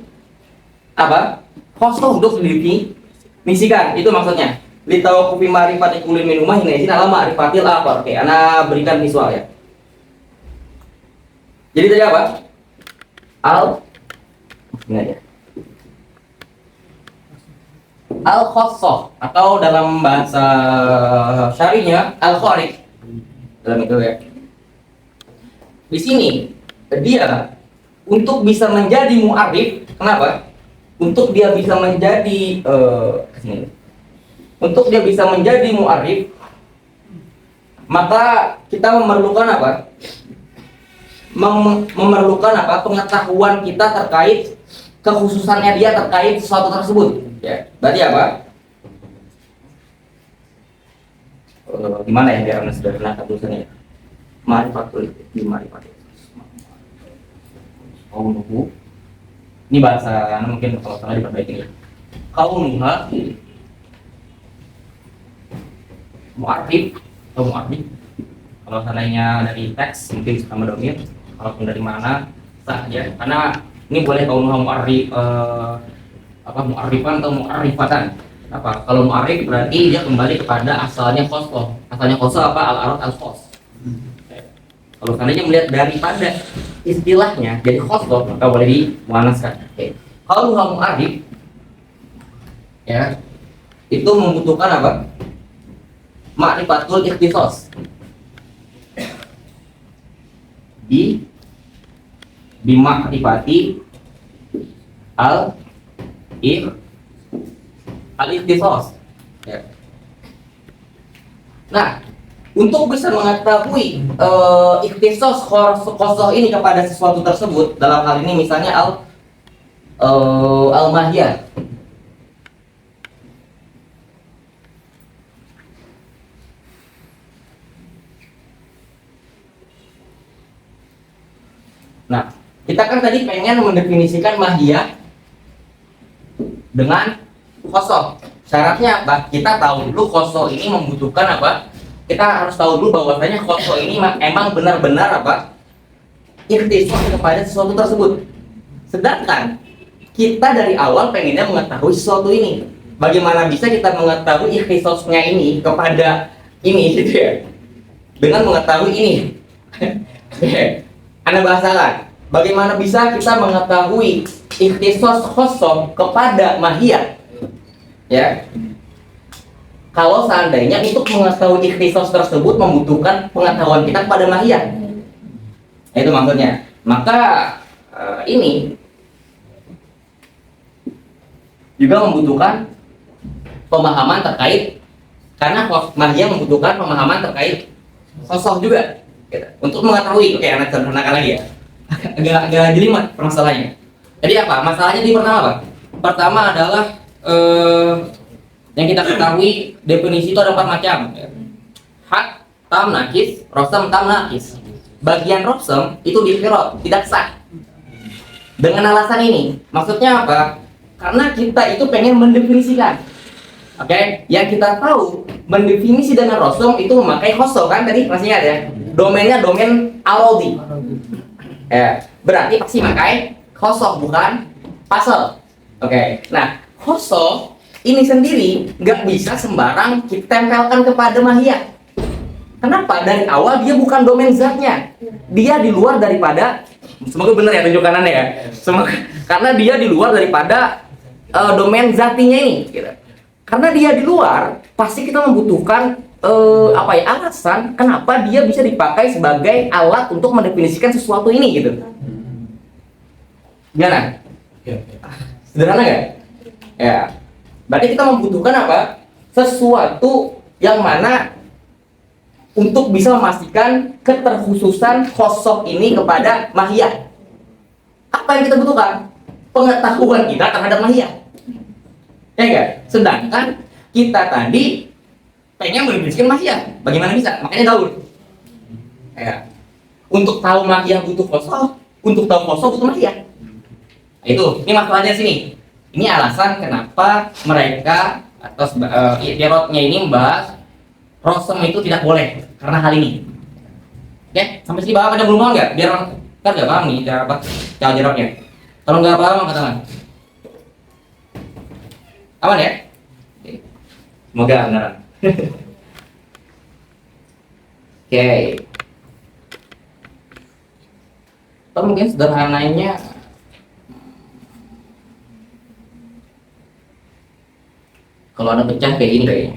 apa? Khusus untuk didefinisikan. Itu maksudnya. Litawaqqufi ma'rifati kullin minhuma hina izin ala ma'rifatil akhar. Oke, ana berikan visual ya. Jadi tadi apa? Al-khassah atau dalam bahasa syari'nya al-kharij. Dalam itu ya. Di sini dia untuk bisa menjadi mu'arif, kenapa? Untuk dia bisa menjadi untuk dia bisa menjadi mu'arif, maka kita memerlukan apa? Memerlukan apa? Pengetahuan kita terkait kekhususannya dia terkait sesuatu tersebut. Ya, berarti apa? Gimana ya biar anda sederhana tulisannya? Ma'rifatul ma'rifatul. Kaunuhu. Ini bahasa mungkin kalau salah diperbaiki ya. Kaunuha mu'arif atau mu'arif. Kalau seandainya dari teks mungkin sama domir. Kalaupun dari mana sah ya. Karena ini boleh kaunuha mu'arif apa mu'arifan atau mu'arifatan. Apa? Kalau mu'arif berarti dia kembali kepada asalnya khosoh. Asalnya khosoh apa? Al-arad al-khos. Kalau seandainya melihat daripada istilahnya jadi khosoh, maka boleh dimuannaskan. Oke. Kalau mu'arif ya itu membutuhkan apa? Ma'rifatul ikhtisas. Bima'rifati al-ikhtisas ya. Nah, untuk bisa mengetahui ikhtisas khosoh ini kepada sesuatu tersebut, dalam hal ini misalnya al-mahiyah. Nah, kita kan tadi pengen mendefinisikan mahiyah dengan khosoh. Syaratnya apa? Kita tahu dulu khosoh ini membutuhkan apa? Kita harus tahu dulu bahwasanya khosoh ini emang benar-benar apa? Ikhtisas kepada sesuatu tersebut. Sedangkan kita dari awal pengennya mengetahui sesuatu ini. Bagaimana bisa kita mengetahui ikhtisasnya ini kepada ini gitu ya? Dengan mengetahui ini. Anda bahasakan, bagaimana bisa kita mengetahui ikhtisas khosoh kepada mahiyah? Ya, kalau seandainya untuk mengetahui ikhtisas tersebut membutuhkan pengetahuan kita kepada mahiyah, itu maksudnya. Maka ini juga membutuhkan pemahaman terkait, karena mahiyah membutuhkan pemahaman terkait khosoh juga. Untuk mengetahui, oke, anak sederhanakan lagi ya. Agak jelimet permasalahannya. Jadi apa? Masalahnya di pertama apa? Pertama adalah yang kita ketahui definisi itu ada 4 macam. Hak, tam, nakis, rosem, tam, nakis. Bagian rosem itu difirot, tidak sah. Dengan alasan ini, maksudnya apa? Karena kita itu pengen mendefinisikan. Oke, yang kita tahu mendefinisi dengan rosem itu memakai khosoh kan tadi masih ingat ya? Domainnya domain arodi. Ya, berarti pasti pakai khosoh bukan pasal. Oke. Nah, khosoh ini sendiri nggak bisa sembarang kita tempelkan kepada mahiyah. Kenapa? Dari awal dia bukan domain zatnya. Dia di luar daripada, semoga benar ya tunjukkanannya ya. Semoga, karena dia di luar daripada domain zatinya ini. Gitu. Karena dia di luar, pasti kita membutuhkan alasan kenapa dia bisa dipakai sebagai alat untuk mendefinisikan sesuatu ini gitu. Gimana? Sederhana nggak? Ya. Berarti kita membutuhkan apa? Sesuatu yang mana untuk bisa memastikan keterkhususan khosoh ini kepada mahiyah. Apa yang kita butuhkan? Pengetahuan kita terhadap mahiyah. Ya enggak? Sedangkan kita tadi pengen mendefinisikan mahiyah. Bagaimana bisa? Makanya daur. Ya. Untuk tahu mahiyah butuh khosoh, untuk tahu khosoh butuh mahiyah. Itu, ini masalahnya sini. Ini alasan kenapa mereka atau i'tirotnya ini membahas rosem itu tidak boleh karena hal ini. Oke, sampai sini paham? Ada belum paham nggak? Biar kan nggak paham nih cara apa cara jawabnya. Kalau nggak paham angkat tangan. Aman ya? Oke. Semoga beneran. Oke. Atau mungkin sederhananya kalau ada pecah kayak gini kayaknya.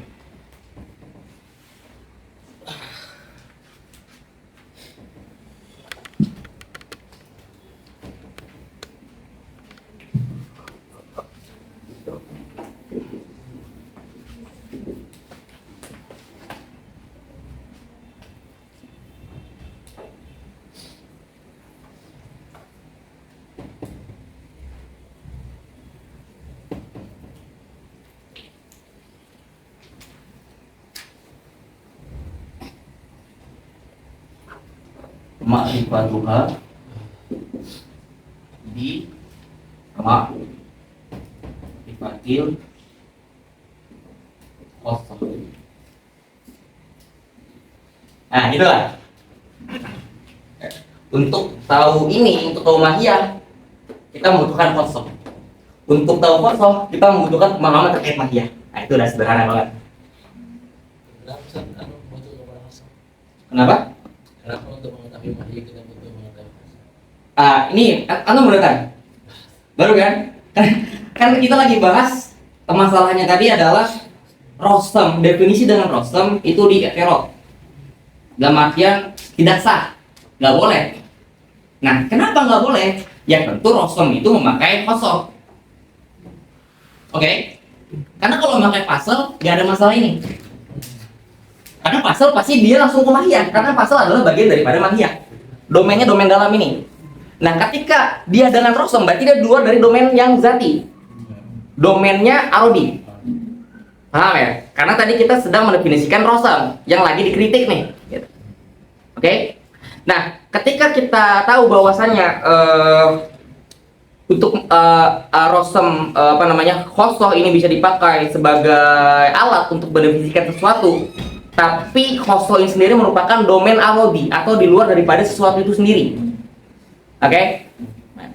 Ma'rifatuha di ma'rifatil khosoh. Nah, itulah. Untuk tahu ini, untuk tahu mahiyah, kita membutuhkan khosoh.
Untuk tahu khosoh, kita membutuhkan pemahaman terkait mahiyah. Nah, itu udah sederhana banget. Kenapa?
Kenapa untuk mengetahui mahiyah kita butuh mengetahui khosoh?
Ini anu bener kan? Baru kan? Kan kita lagi bahas masalahnya tadi adalah rosem. Definisi dengan rosem itu di ekerot. Dalam artian tidak sah, nggak boleh. Nah, kenapa nggak boleh? Ya tentu rosem itu memakai khosoh. Oke? Karena kalau memakai pasal nggak ada masalah ini. Karena pasal pasti dia langsung ke mahiyah. Karena pasal adalah bagian daripada mahiyah. Domainnya domain dalam ini. Nah, ketika dia dengan rosem, berarti dia keluar dari domain yang zati. Domainnya arodi. Paham ya? Karena tadi kita sedang mendefinisikan rosem yang lagi dikritik nih. Gitu. Oke? Nah, ketika kita tahu bahwasannya untuk rosem khosoh ini bisa dipakai sebagai alat untuk mendefinisikan sesuatu, tapi khosoh ini sendiri merupakan domain arodi atau di luar daripada sesuatu itu sendiri. Oke? Nah,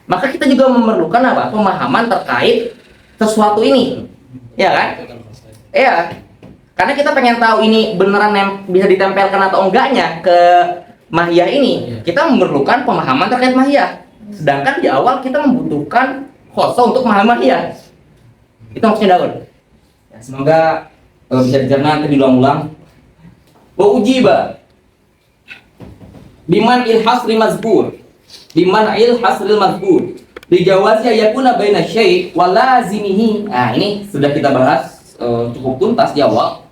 maka kita juga memerlukan apa? Pemahaman terkait sesuatu ini. Ya kan? Iya. Karena kita pengen tahu ini beneran bisa ditempelkan atau enggaknya ke mahiyah ini, kita memerlukan pemahaman terkait mahiyah. Sedangkan di awal kita membutuhkan khosoh untuk memahami mahiyah. Itu maksudnya Daud. Ya, semoga bisa dicerna nanti diulang-ulang. Wa ujiba biman ilhasri mazkur. Biman ilhasril mazkur. Dijawaznya yakuna baina syai' wa lazimihi. Nah, ini sudah kita bahas cukup tuntas di awal.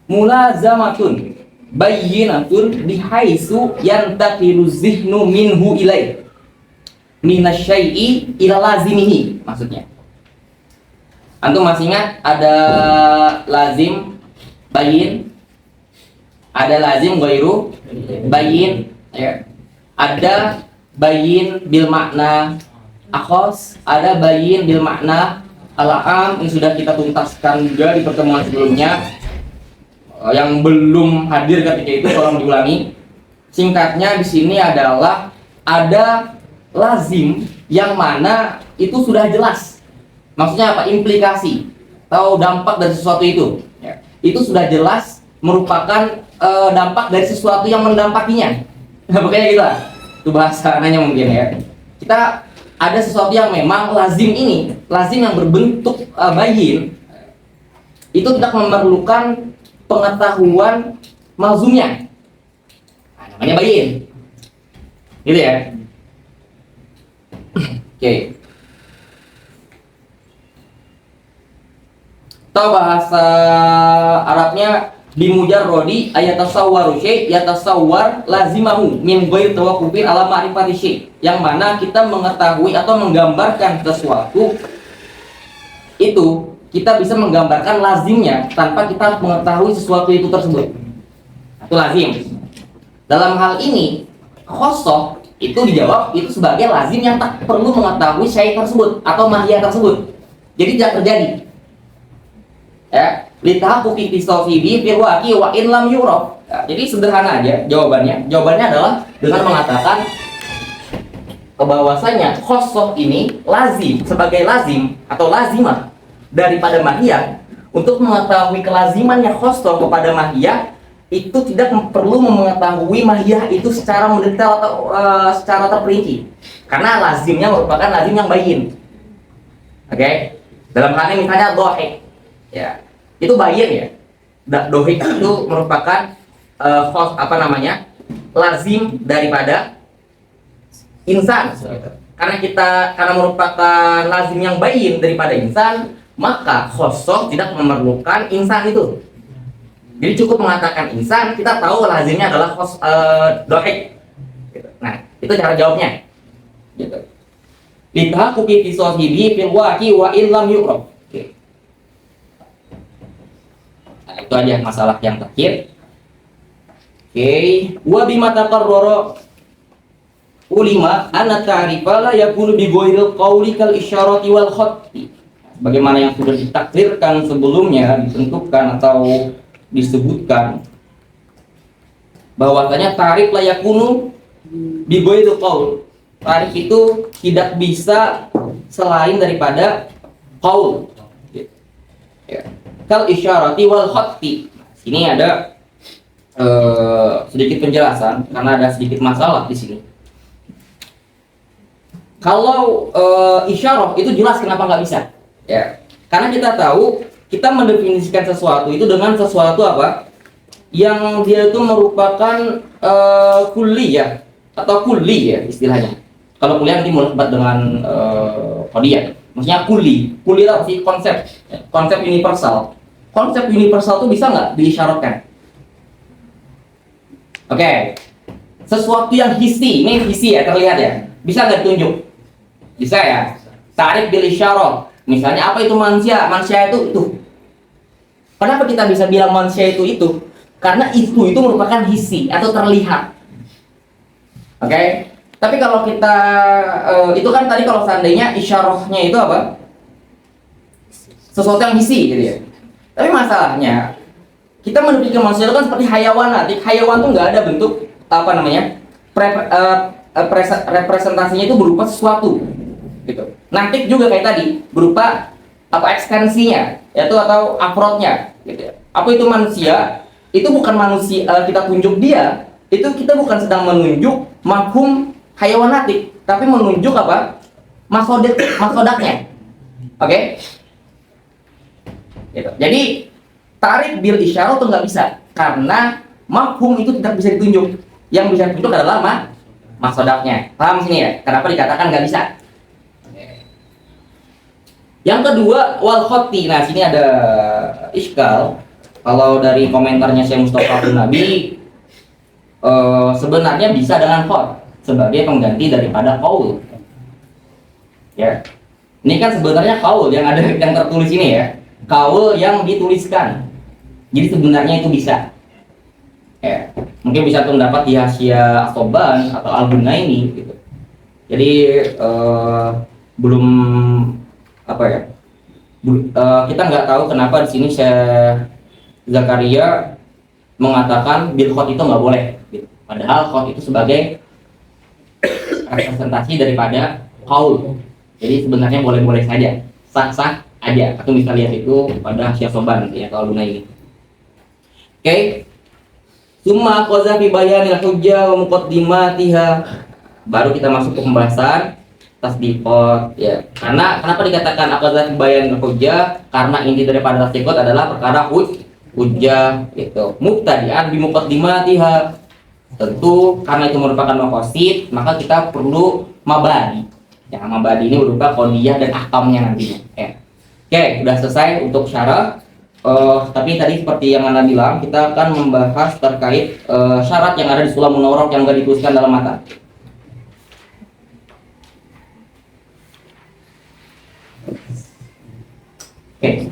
Mulazamatun bayyinatun bihaitsu yantaqilu zihnu minhu ilaih. Minasyai'i ila lazimihi, maksudnya. Antum masih ingat ada lazim bayyin, ada lazim ghairu bayyin, ya. Ada bayyin bil makna akhos, ada bayyin bil makna al-am. Ini sudah kita tuntaskan juga di pertemuan sebelumnya. Yang belum hadir ketika itu tolong diulangi. Singkatnya di sini adalah ada lazim yang mana itu sudah jelas. Maksudnya apa? Implikasi atau dampak dari sesuatu itu. Ya. Itu sudah jelas merupakan dampak dari sesuatu yang mendampakinya. Pokoknya gitu lah. Itu bahasanya mungkin ya. Kita ada sesuatu yang memang lazim ini, lazim yang berbentuk bayyin, itu tidak memerlukan pengetahuan malzumnya. Nah, namanya bayyin. Gitu ya. Oke. Tahu bahasa Arabnya bimujarrodi ayatasawwaru syai' yatasawwar lazimahu min ghairi tawaqqufin ala ma'rifati syai', yang mana kita mengetahui atau menggambarkan sesuatu itu kita bisa menggambarkan lazimnya tanpa kita mengetahui sesuatu itu tersebut. Itu lazim. Dalam hal ini khosoh itu dijawab itu sebagai lazim yang tak perlu mengetahui syai' tersebut atau mahiyah tersebut. Jadi tidak terjadi. Ya, litahaqquqi tisawfi bi fil waqi wa in lam yuraf. Ya, jadi sederhana aja jawabannya. Jawabannya adalah dengan mengatakan bahwasanya khosoh ini lazim sebagai lazim atau lazimah daripada mahiyah. Untuk mengetahui kelazimannya khosoh kepada mahiyah itu tidak perlu mengetahui mahiyah itu secara mendetail atau secara terperinci, karena lazimnya merupakan lazim yang bayyin. Oke? Dalam hal ini misalnya dohik, ya itu bayyin ya. Dohik itu merupakan lazim daripada insan. Karena merupakan lazim yang bayyin daripada insan, maka khosoh tidak memerlukan insan itu. Jadi cukup mengatakan insan, kita tahu lazimnya adalah dohik. Nah, itu cara jawabnya. Gitu. Litahaqquqi tisawfihi fil waqi wa illam yu'raf. Nah, itu aja masalah yang terakhir. Oke, wa bima taqarrara ulima anna ta'rifa la yakunu bi ghairil qawli kal isyarati wal khatti. Bagaimana yang sudah ditakdirkan sebelumnya, ditentukan atau disebutkan bahwasanya tarif layakunu bi ghairil qaul. Tarif itu tidak bisa
selain daripada qaul. Ya. Kal isyarati wal khatti. Sini ada sedikit penjelasan karena ada sedikit masalah di sini. Kalau isyarah itu jelas kenapa nggak bisa, ya. Karena kita tahu kita mendefinisikan sesuatu itu dengan sesuatu apa yang dia itu merupakan kulli ya atau kulli ya istilahnya. Kalau kuliah nanti melebat dengan qadiyah. Maksudnya kulli itu apa sih? Konsep universal. Konsep universal itu bisa nggak diisyaratkan? Oke. Sesuatu yang hissi, ini hissi ya, terlihat ya. Bisa nggak ditunjuk? Bisa ya. Ta'rif bil isyarah. Misalnya apa itu manusia? Manusia itu. Kenapa kita bisa bilang manusia itu? Karena itu merupakan hissi atau terlihat. Oke. Tapi kalau kita itu kan tadi kalau seandainya isyarahnya itu apa? Sesuatu yang hissi gitu ya. Tapi masalahnya kita mendefinisikan manusia itu kan seperti hayawan. Hayawan tuh nggak ada bentuk apa namanya representasinya itu berupa sesuatu gitu. Nanti juga kayak tadi berupa apa ekstensinya yaitu atau afrodnya gitu ya. Apa itu manusia? Itu bukan manusia kita tunjuk dia, itu kita bukan sedang menunjuk mafhum hayawanatik, tapi menunjuk apa masodaknya. Oke? Gitu. Jadi tarik bil isyarah itu nggak bisa karena mafhum itu tidak bisa ditunjuk. Yang bisa ditunjuk adalah masodaknya. Paham sini ya? Kenapa dikatakan nggak bisa? Yang kedua wal khoti. Nah sini ada iskal. Kalau dari komentarnya Syekh Mustafa bin Nabi sebenarnya bisa dengan khot sebagai pengganti daripada qaul. Ya. Ini kan sebenarnya qaul yang ada yang tertulis ini ya. Qaul yang dituliskan. Jadi sebenarnya itu bisa. Ya. Mungkin bisa terdapat di Hasyiah As-Soban atau Al-Bunaini gitu. Jadi belum apa ya? Kita nggak tahu kenapa di sini Syekh Zakaria mengatakan bil khot itu nggak boleh. Gitu. Padahal khot itu sebagai representasi daripada qaul. Jadi sebenarnya boleh-boleh saja, sah-sah aja. Atau bisa lihat itu pada Hasyiah Soban ya kalau guna ini. Oke. Summa qaza fi bayanil hujjah wa muqaddimatiha. Baru kita masuk ke pembahasan tasdiqat ya. Karena kenapa dikatakan qaza fi bayanil hujjah? Karena inti daripada tasdiqat adalah perkara hujjah gitu. Mubtadi'an bi muqaddimatiha. Tentu karena itu merupakan maqasid, maka kita perlu mabadi. Ya, mabadi ini berupa qadiyah dan ahkamnya nantinya. Ya. Oke, udah selesai untuk syarah. Tapi tadi seperti yang Anda bilang, kita akan membahas terkait syarat yang ada di Sulamun Nawraq yang nggak dituliskan dalam matan. Oke.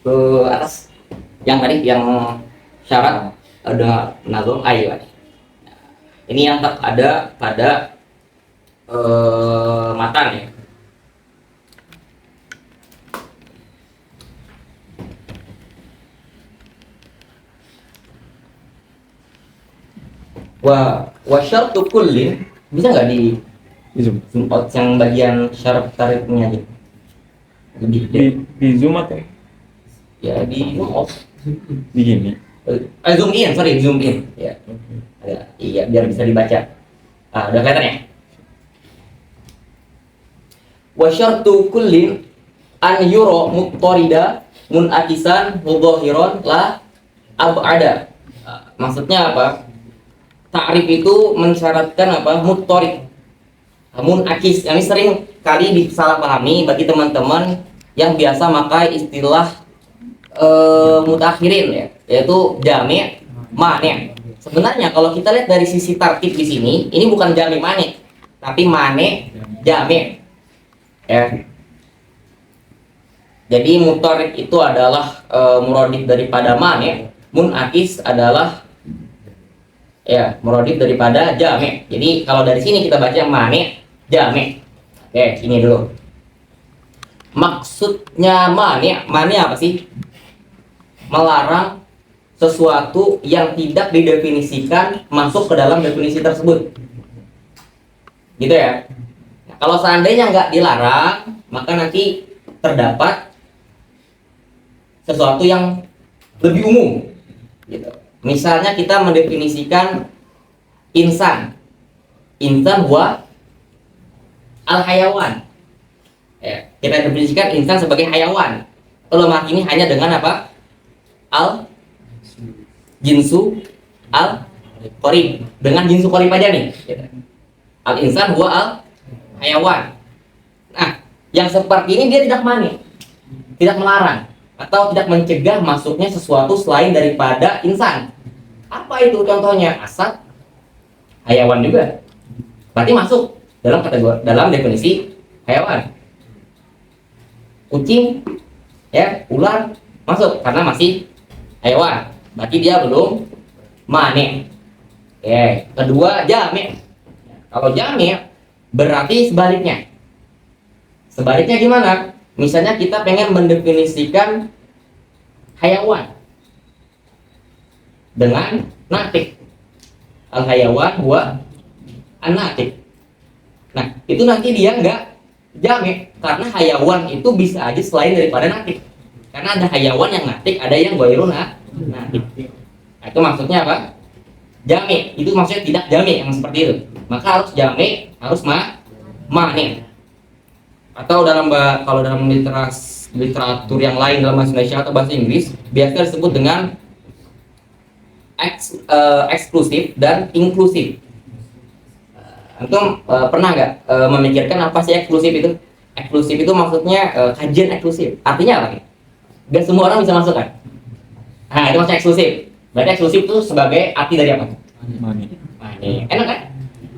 Ke atas yang tadi yang syarat ada nazom ayo. Ini yang ada pada matan ya. Wa syartu kullin bisa nggak di zoom out yang bagian syarat tarifnya aja lebih
di zoom atau
ya di zoom out
di gini?
zoom in ya. Iya biar bisa dibaca. Udah kelihatan ya. Wa syartu kullin an yura muqtarida munakisan mudhahiran la ab'ada. Maksudnya apa? Ta'rif itu mensyaratkan apa? Muttarid. Munakis. Ini sering kali disalahpahami bagi teman-teman yang biasa pakai istilah mutakhirin ya, yaitu jami' mane'. Sebenarnya kalau kita lihat dari sisi tartib di sini, ini bukan jami' mane', tapi mane' jami'. Ya. Jadi muttarid itu adalah muradif daripada mane', munakis adalah ya muradif daripada jami'. Jadi kalau dari sini kita baca mane' jami'. Oke, ini dulu.
Maksudnya mani apa sih? Melarang sesuatu yang tidak didefinisikan masuk ke dalam definisi tersebut. Gitu ya. Nah, kalau seandainya nggak dilarang, maka nanti terdapat sesuatu yang lebih umum. Gitu. Misalnya kita mendefinisikan insan huwa al-hayawan. Ya, kita definisikan insan sebagai hayawan. Kalau ini hanya dengan apa? Al jinsu al qorib. Dengan jinsu qorib aja nih. Gitu. Al insan huwa al hayawan. Nah, yang seperti ini dia tidak mani, tidak melarang atau tidak mencegah masuknya sesuatu selain daripada insan. Apa itu contohnya? Asad, hayawan juga. Berarti masuk dalam definisi hayawan. Kucing, ya, ular masuk karena masih hayawan. Berarti dia belum mani. Oke. Kedua, jami'. Kalau jami' berarti sebaliknya. Sebaliknya gimana? Misalnya kita pengen mendefinisikan hayawan dengan natik. Al hayawan huwa an-natik. Nah, itu nanti dia enggak jami', karena hayawan itu bisa aja selain daripada natik. Karena ada hayawan yang natik, ada yang ghairu natik. Nah, itu maksudnya apa? Jami', itu maksudnya tidak jami' yang seperti itu. Maka harus jami', harus mani. Atau kalau dalam literatur yang lain dalam bahasa Indonesia atau bahasa Inggris biasa disebut dengan eksklusif dan inklusif. Antum pernah nggak memikirkan apa sih eksklusif itu? Eksklusif itu maksudnya kajian eksklusif. Artinya apa? Gak semua orang bisa masuk kan? Nah, itu maksudnya eksklusif. Berarti eksklusif itu sebagai arti dari apa?
Mani.
Enak kan?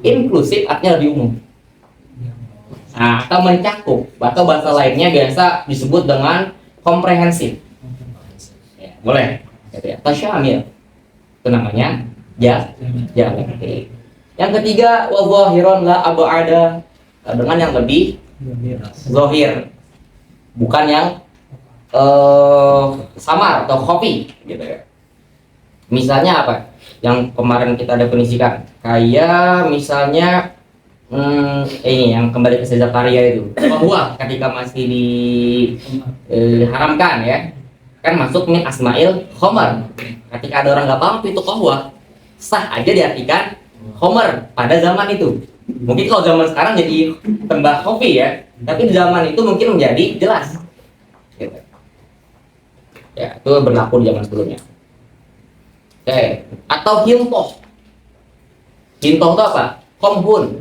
Inklusif artinya lebih umum. Nah, atau mencakup, atau bahasa lainnya biasa disebut dengan komprehensif. Ya, boleh. Tasyamil. Itu namanya jami'. Yang ketiga, wa zahiron la ab'ada, dengan yang lebih zahir, bukan yang samar atau khafi gitu ya. Misalnya apa? Yang kemarin kita definisikan, kayak misalnya ini yang kembali ke Caesar Karya itu, bahwa ketika masih diharamkan ya, kan masuk min asmail khamar. Ketika ada orang nggak paham itu kahwa, sah aja diartikan Homer pada zaman itu. Mungkin kalau zaman sekarang jadi tembak kopi ya, tapi di zaman itu mungkin menjadi jelas. Gitu. Ya, itu berlaku di zaman sebelumnya. Oke, atau hintoh. Hintoh itu apa? Komhun.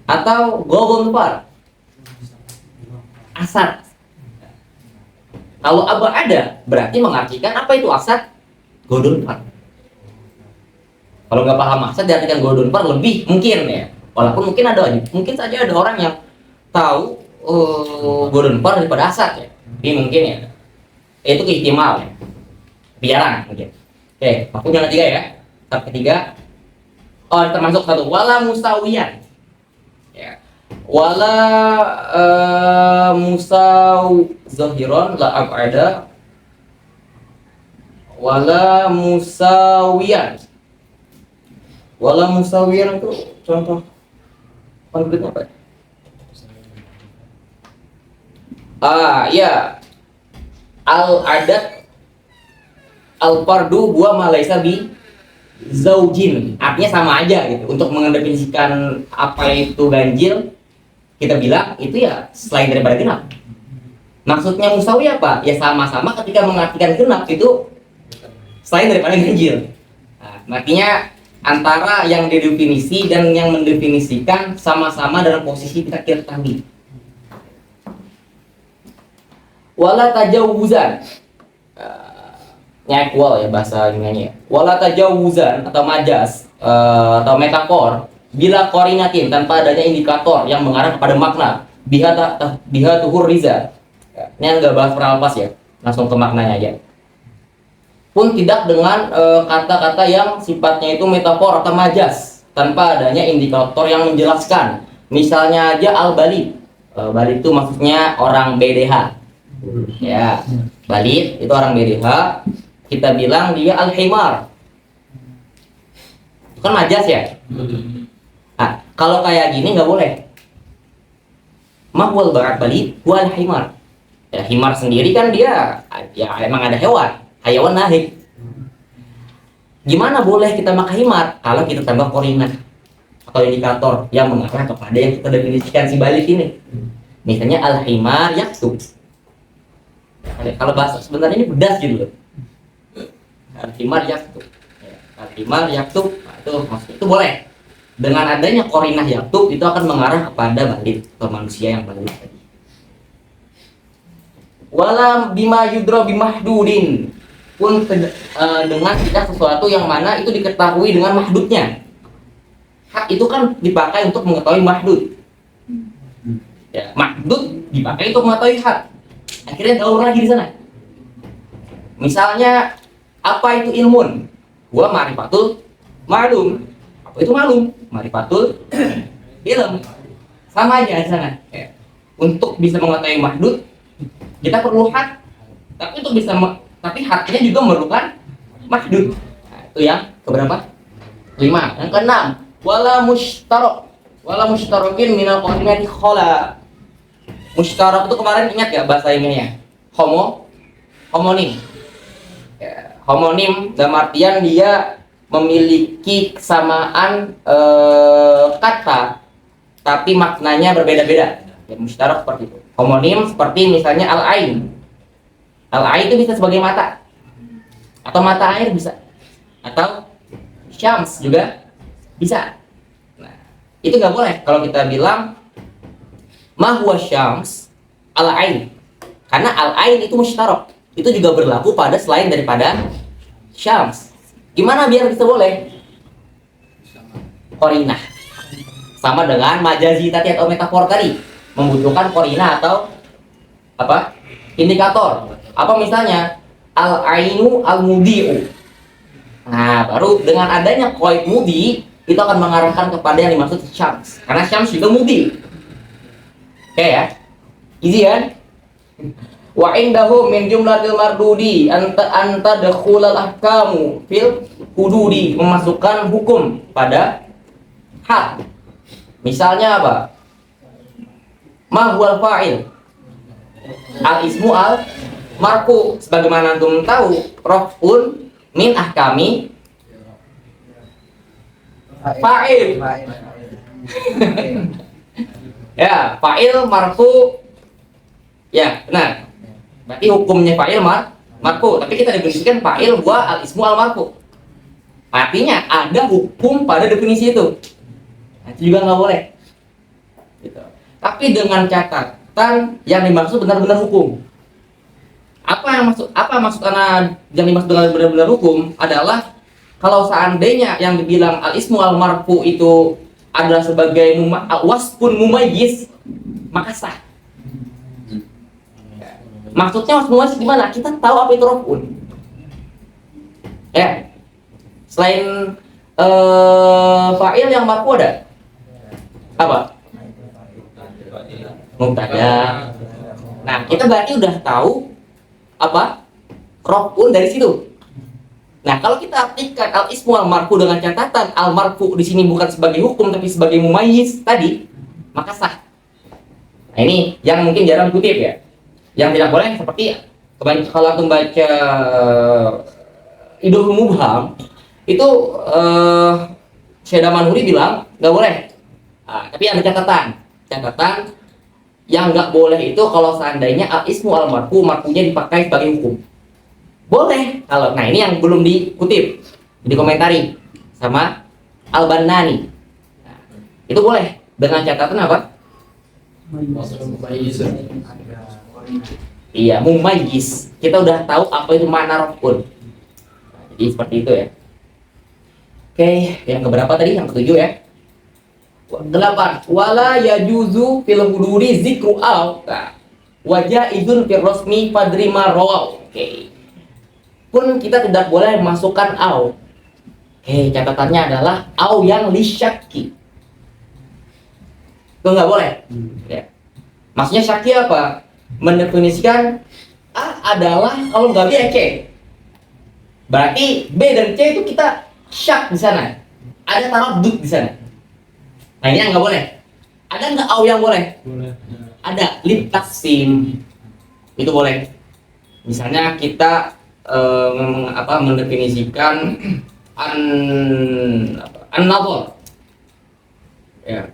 Atau gogonpar. Asad. Kalau aba ada, berarti mengartikan apa itu asad? Godonpar. Kalau nggak paham asad diartikan godonpar lebih mungkin ya. Walaupun mungkin saja ada orang yang tahu godonpar daripada asad ya. Ini mungkin ya. Itu ihtimal ya. Biaran mungkin. Oke, aku yang ketiga ya. Tahap ketiga. Oh, termasuk satu wala musawiyan. Ya. Wala zahiron la ab'ada wala musawiyan. Wala musawiyan itu contoh konkretnya apa? Ya. Al-adat al-fardu huwa ma laisa bi zaujin. Artinya sama aja gitu. Untuk mendefinisikan apa itu ganjil, kita bilang itu ya selain daripada genap. Maksudnya musawi apa? Ya sama-sama ketika mengartikan genap itu selain daripada ganjil. Nah, artinya antara yang didefinisi dan yang mendefinisikan sama-sama dalam posisi kita ketahui. Wala tajawuzan. Equal ya bahasa ininya. Wala tajawuzan atau majas atau metafor bila korinatin tanpa adanya indikator yang mengarah kepada makna biha tuhur riza. Ini enggak bahas peralpas ya, langsung ke maknanya aja. Pun tidak dengan kata-kata yang sifatnya itu metafor atau majas tanpa adanya indikator yang menjelaskan. Misalnya aja al-balid, Balit itu maksudnya orang BDH. Ya, balit itu orang BDH. Kita bilang dia al-himar. Itu kan majas ya. Nah, kalau kayak gini nggak boleh. Mahwal barat balit wal himar. Ya, himar sendiri kan dia ya emang ada hewan, hayawan nahik. Gimana boleh kita pakai himar kalau kita tambah korinah atau indikator yang mengarah kepada yang kita definisikan si balik ini. Misalnya al-himar yaktub. Kalau bahasa sebenarnya ini pedas gitu loh. Al-himar yaktub. Al-himar yaktub, itu maksudnya itu boleh. Dengan adanya korinah yaktub itu akan mengarah kepada balik ke manusia yang balik tadi. Walam bima yudro bimahdudin pun dengan tidak sesuatu yang mana itu diketahui dengan mahdudnya. Hak itu kan dipakai untuk mengetahui mahdud. Ya, mahdud dipakai untuk mengetahui hak. Akhirnya gaul lagi di sana. Misalnya apa itu ilmun? Gua ma'rifatul ma'lum. Apa itu ma'lum? Ma'rifatul ilm. Sama aja di sana. Ya. Untuk bisa mengetahui mahdud kita perlu hak. Tapi untuk bisa tapi haknya juga memerlukan mahdud. Nah, itu yang keberapa? 5. Yang keenam, wala mushtarokin minal qarinati khala. Mushtarak itu kemarin ingat gak bahasa ininya? Homonim. Ya, homonim dalam artian dia memiliki kesamaan kata tapi maknanya berbeda-beda. Ya, mushtarak seperti itu. Homonim seperti misalnya al-ain. Al-ain itu bisa sebagai mata. Atau mata air bisa. Atau syams juga bisa. Nah, itu nggak boleh kalau kita bilang ma huwa syams al-ain. Karena al-ain itu musytarak. Itu juga berlaku pada selain daripada syams. Gimana biar bisa boleh? Qarinah. Sama dengan majazi tadi atau metafor tadi. Membutuhkan qarinah atau apa? Indikator. Apa misalnya al-ainu al-mudi'u. Nah, baru dengan adanya qaid mudi itu akan mengarahkan kepada yang dimaksud syams. Karena syams juga mudi. Oke ya. Easy kan? Wa indahu min jumlatil mardudi anta dakhulal ahkamu fil hududi, memasukkan hukum pada hak. Misalnya apa? Ma huwal fa'il? Al-ismu al-marfu. Sebagaimana antum tahu, raf'un min ahkami fa'il. Ya, fa'il marfu. Ya, benar. Berarti hukumnya fa'il marfu, tapi kita definisikan fa'il wa al-ismu al-marfu. Artinya ada hukum pada definisi itu. Nah, itu juga nggak boleh. Gitu. Tapi dengan catatan yang dimaksud benar-benar hukum. Apa maksud karena yang dimaksud dengan benar-benar hukum adalah kalau seandainya yang dibilang al-ismu al-marfu itu adalah sebagai waspun mumayyiz, maka sah. Maksudnya wasfun mumayyiz gimana? Kita tahu apa itu raf'un. Ya. Selain fa'il yang marfu ada apa? Mubtada. Nah, kita berarti udah tahu apa? Raf'un dari situ. Nah, kalau kita artikan al-ismu al-marfu dengan catatan al-marfu di sini bukan sebagai hukum tapi sebagai mumayyiz tadi, maka sah. Nah, ini yang mungkin jarang kutip ya. Yang tidak boleh seperti kalau antum baca Idul Mubham itu Syekh Damanhuri bilang nggak boleh. Nah, tapi ada catatan yang nggak boleh itu kalau seandainya al-ismu al-marfu marfunya dipakai sebagai hukum. Boleh kalau, nah ini yang belum dikutip, dikomentari sama Al-Bannani. Nah, itu boleh dengan catatan apa? Iya, mumayyiz. Kita udah tahu apa itu makna raf'un. Jadi seperti itu ya. Oke, yang keberapa tadi? Yang ketujuh ya. 8. Wala yajuzu fil hududi zikru al. Wa jaizun fil rasmi fadri ma rawaw. Oke. Pun kita tidak boleh memasukkan au. Oke, catatannya adalah au yang lisyakki. Itu nggak boleh. Ya. Maksudnya Syaki apa? Mendefinisikan A adalah kalau nggak B ya C. Berarti B dan C itu kita syak di sana. Ada taraddud di sana. Nah ini yang nggak boleh. Ada nggak au yang boleh?
Boleh.
Ada lit taksim. Itu boleh. Misalnya kita mendefinisikan an-nazar. Ya.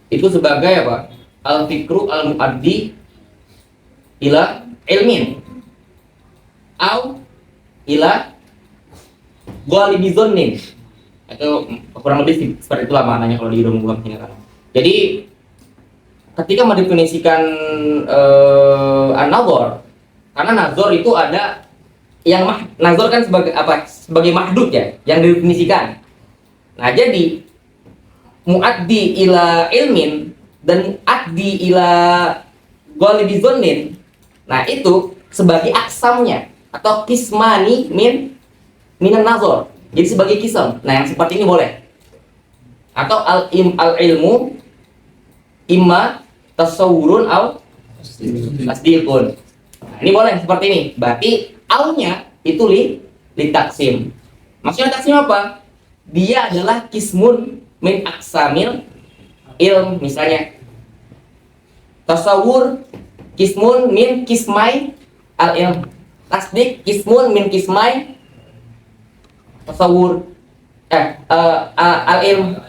Itu sebagai apa? Al-fikru al-muaddi ila ilmin au ila ghalibi dzannin. Itu kurang lebih seperti itulah maknanya kalau di ilmu kan. Jadi ketika mendefinisikan an-nazar, karena nazar itu ada yang nazar kan sebagai apa? Sebagai mahdud ya, yang didefinisikan. Nah, jadi muaddi ila ilmin dan addi ila ghalibi dzannin. Nah, itu sebagai aksamnya atau kismani minan nazar. Jadi sebagai kisam. Nah, yang seperti ini boleh. Atau al ilmu imma tasawurun au tasdiqun. Nah, ini boleh seperti ini. Berarti au-nya itu li taksim. Maksudnya taksim apa? Dia adalah kismun min aksamil ilm, misalnya tasawur kismun min kismai al ilm, tasdik kismun min kismai tasawur al ilm.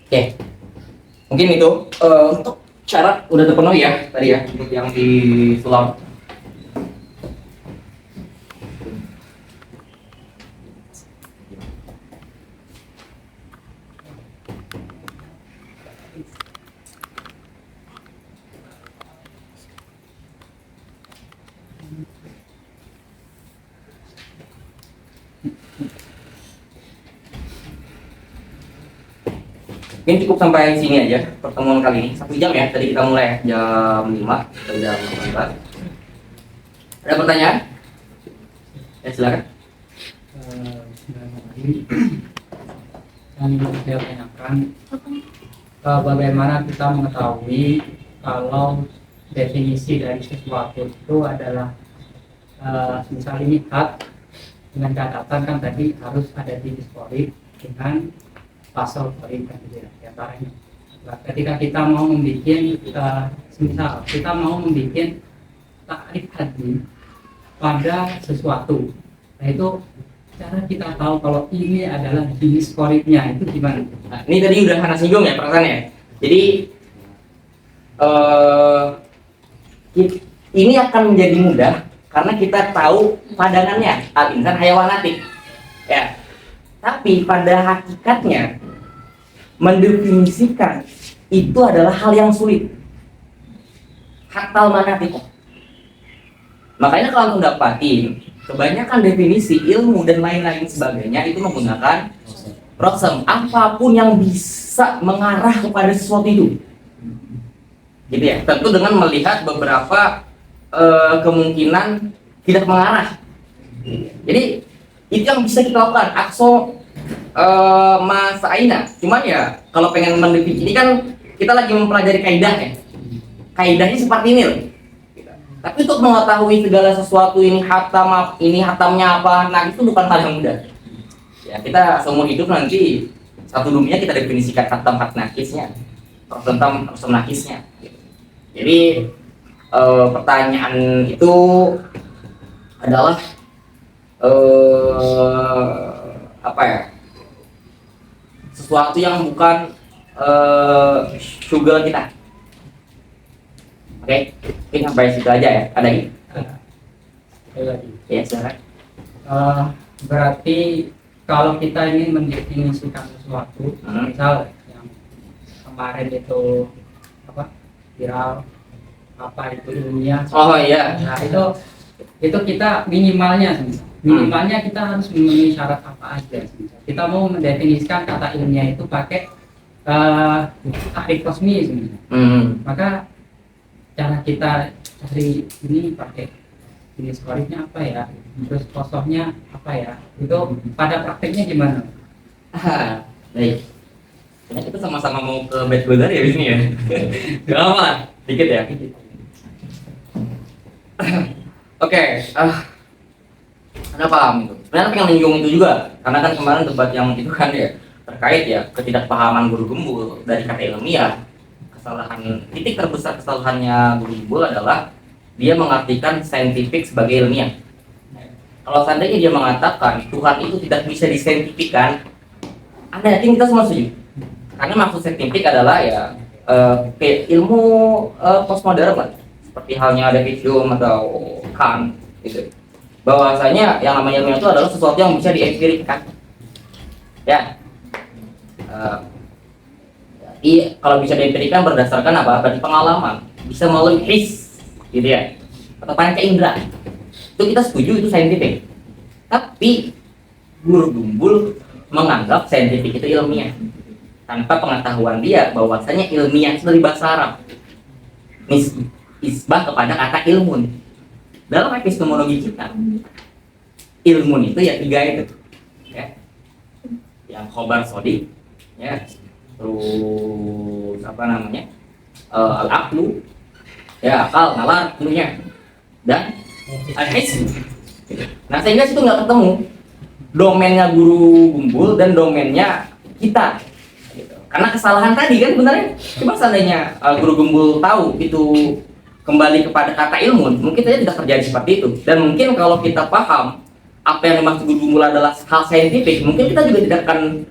Oke, mungkin itu untuk syarat udah terpenuhi ya tadi ya untuk yang di sulam. Mungkin cukup sampai sini aja pertemuan kali ini. 1 jam ya, tadi kita mulai jam 5 atau jam 18. Ada pertanyaan? Ya silakan.
Yang ingin saya tanyakan, bagaimana kita mengetahui kalau definisi dari sesuatu itu adalah misalnya ini hak, dengan catatan kan tadi harus ada di diskorik dengan pasal perintah di antaranya. Nah, ketika kita mau membuat, misal kita mau membuat takrif hadis pada sesuatu, nah itu cara kita tahu kalau ini adalah jenis koriknya itu gimana?
Nah, ini tadi udah Hana singgung ya perasaannya. Jadi ini akan menjadi mudah karena kita tahu padanannya al-insan hayawanatik. Ya. Tapi pada hakikatnya mendefinisikan itu adalah hal yang sulit. Hakal manatik. Makanya kalau mendapati kebanyakan definisi ilmu dan lain-lain sebagainya itu menggunakan roksem, apapun yang bisa mengarah kepada sesuatu itu. Gitu ya. Tentu dengan melihat beberapa kemungkinan tidak mengarah. Jadi itu yang bisa kita lakukan. Akso Mas Aina. Cuman ya kalau pengen mendefinisi ini kan kita lagi mempelajari kaidah ya. Kaidahnya seperti ini loh. Tapi untuk mengetahui segala sesuatu ini hatamnya apa, nah itu bukan hal yang mudah. Ya kita seumur hidup nanti satu dunia kita definisikan hatam nakisnya, tentang nakisnya. Jadi pertanyaan itu adalah apa ya, sesuatu yang bukan syugal kita. Oke, mungkin sampai situ aja ya. Ada lagi?
Lagi.
Ya silakan.
Berarti kalau kita ingin mendefinisikan sesuatu, misal yang kemarin itu apa viral, apa itu ilmiah.
Oh iya.
Nah itu kita minimalnya kita harus memenuhi syarat apa aja. Kita mau mendefinisikan kata ilmiah itu pakai takrif resmi sebenarnya. Maka cara kita cari ini pakai jenis koriknya apa ya, terus kosongnya apa ya, itu pada prakteknya gimana?
Baik. Kayaknya kita sama-sama mau ke bed bazar ya di sini ya. Gak apa, dikit ya. Oke, kenapa itu? Sebenarnya pengen menyinggung itu juga, karena kan kemarin debat yang itu kan ya terkait ya ketidakpahaman guru gembul dari kata ilmiah. Titik terbesar kesalahannya guru gembul adalah dia mengartikan saintifik sebagai ilmiah. Kalau seandainya dia mengatakan Tuhan itu tidak bisa disaintifikan, Anda yakin kita semua setuju? Karena maksud saintifik adalah ya ilmu postmodern lah, seperti halnya David Hume atau Kant gitu. Bahwasanya yang namanya ilmiah itu adalah sesuatu yang bisa diempirikan. Ya. Iya, kalau bisa diempirikan berdasarkan apa? Berarti pengalaman, bisa melalui his, gitu ya, atau panca indera. Itu kita setuju itu saintifik. Tapi guru gembul menganggap saintifik itu ilmiah tanpa pengetahuan dia bahwasanya ilmiah itu dari bahasa Arab. Isbah kepada kata ilmun. Dalam epistemologi kita, ilmun itu ya 3 itu, ya, yang khobar sodik, ya. Terus apa namanya al-aqlu, ya akal, nalar tentunya, dan al-hisn. Nah sehingga situ nggak ketemu domainnya guru gembul dan domainnya kita gitu. Karena kesalahan tadi kan sebenarnya coba seandainya guru gembul tahu itu kembali kepada kata ilmu, mungkin saja tidak terjadi seperti itu. Dan mungkin kalau kita paham apa yang dimaksud guru gembul adalah hal saintifik, mungkin kita juga tidak akan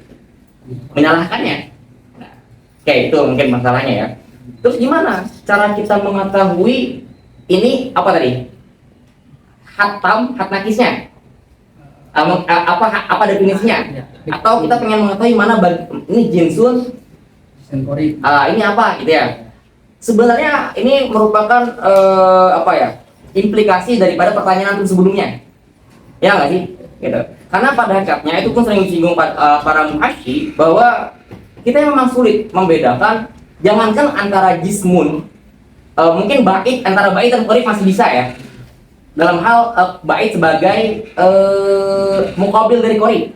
menyalahkannya. Oke, itu mungkin masalahnya ya. Terus gimana cara kita mengetahui ini apa tadi? Hatam, hat nakisnya? Apa definisinya? Atau kita pengen mengetahui mana ini jinsun? Ini apa gitu ya? Sebenarnya ini merupakan apa ya? Implikasi daripada pertanyaan sebelumnya. Ya nggak sih? Gitu. Karena pada hakikatnya itu pun sering disinggung para muhasyi bahwa kita memang sulit membedakan, jangankan antara jismun, mungkin bait antara bait dan qorib masih bisa ya. Dalam hal bait sebagai muqabil dari qorib.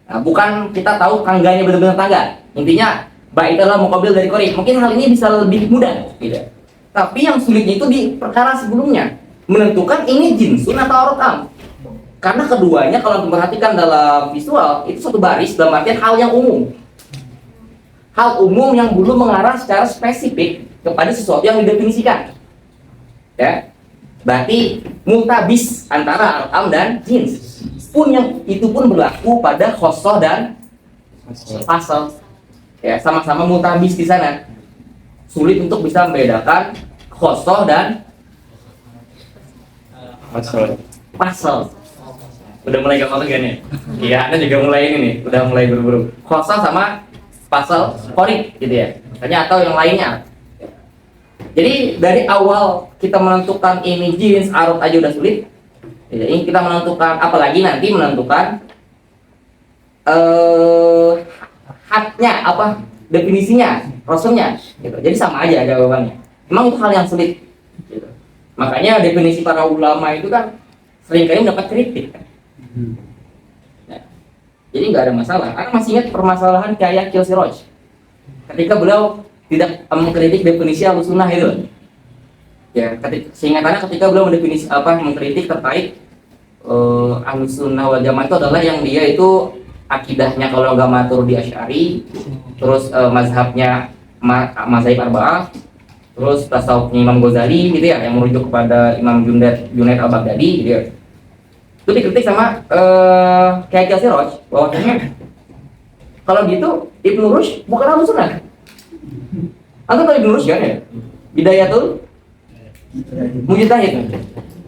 Nah, bukan kita tahu tangganya benar-benar tangga. Intinya bait adalah muqabil dari qorib. Mungkin hal ini bisa lebih mudah, gitu. Tapi yang sulitnya itu di perkara sebelumnya, menentukan ini jinsun atau aurat. Karena keduanya kalau diperhatikan dalam visual itu satu baris dalam artian hal yang umum. Hal umum yang belum mengarah secara spesifik kepada sesuatu yang didefinisikan. Ya. Berarti multabis antara al-am dan jins. Pun yang itu pun berlaku pada khosoh dan fasal. Ya, sama-sama multabis di sana. Sulit untuk bisa membedakan khosoh dan fasal. Udah mulai gampang kan ya? Iya, Anda juga mulai ini nih, udah mulai buru-buru. Khosoh sama pasal qorib gitu ya, makanya atau yang lainnya. Jadi dari awal kita menentukan ini jins arut aja udah sulit. Jadi kita menentukan, apalagi nanti menentukan hatnya apa definisinya, rasulnya. Gitu. Jadi sama aja jawabannya. Memang itu hal yang sulit. Gitu. Makanya definisi para ulama itu kan seringkali mendapat kritik. Kan? Jadi nggak ada masalah. Karena masih ingat permasalahan kayak Kilsiroj ketika beliau tidak mengkritik definisi Ahlussunnah itu. Ya, seingatannya ketika beliau mendefinisi mengkritik terkait Ahlussunnah wal Jamaah itu adalah yang dia itu akidahnya kalau nggak Maturidi Asy'ari, terus mazhabnya mazhab Arba'ah, terus tasawufnya Imam Ghazali gitu ya, yang merujuk kepada Imam Junaid al-Baghdadi gitu ya. Itu dikritik sama Kiai Siroj bahwasanya kalau gitu Ibnu Rushd bukan Ahlussunnah. Antum tahu Ibnu Rushd kan ya? Bidayatul Mujtahid.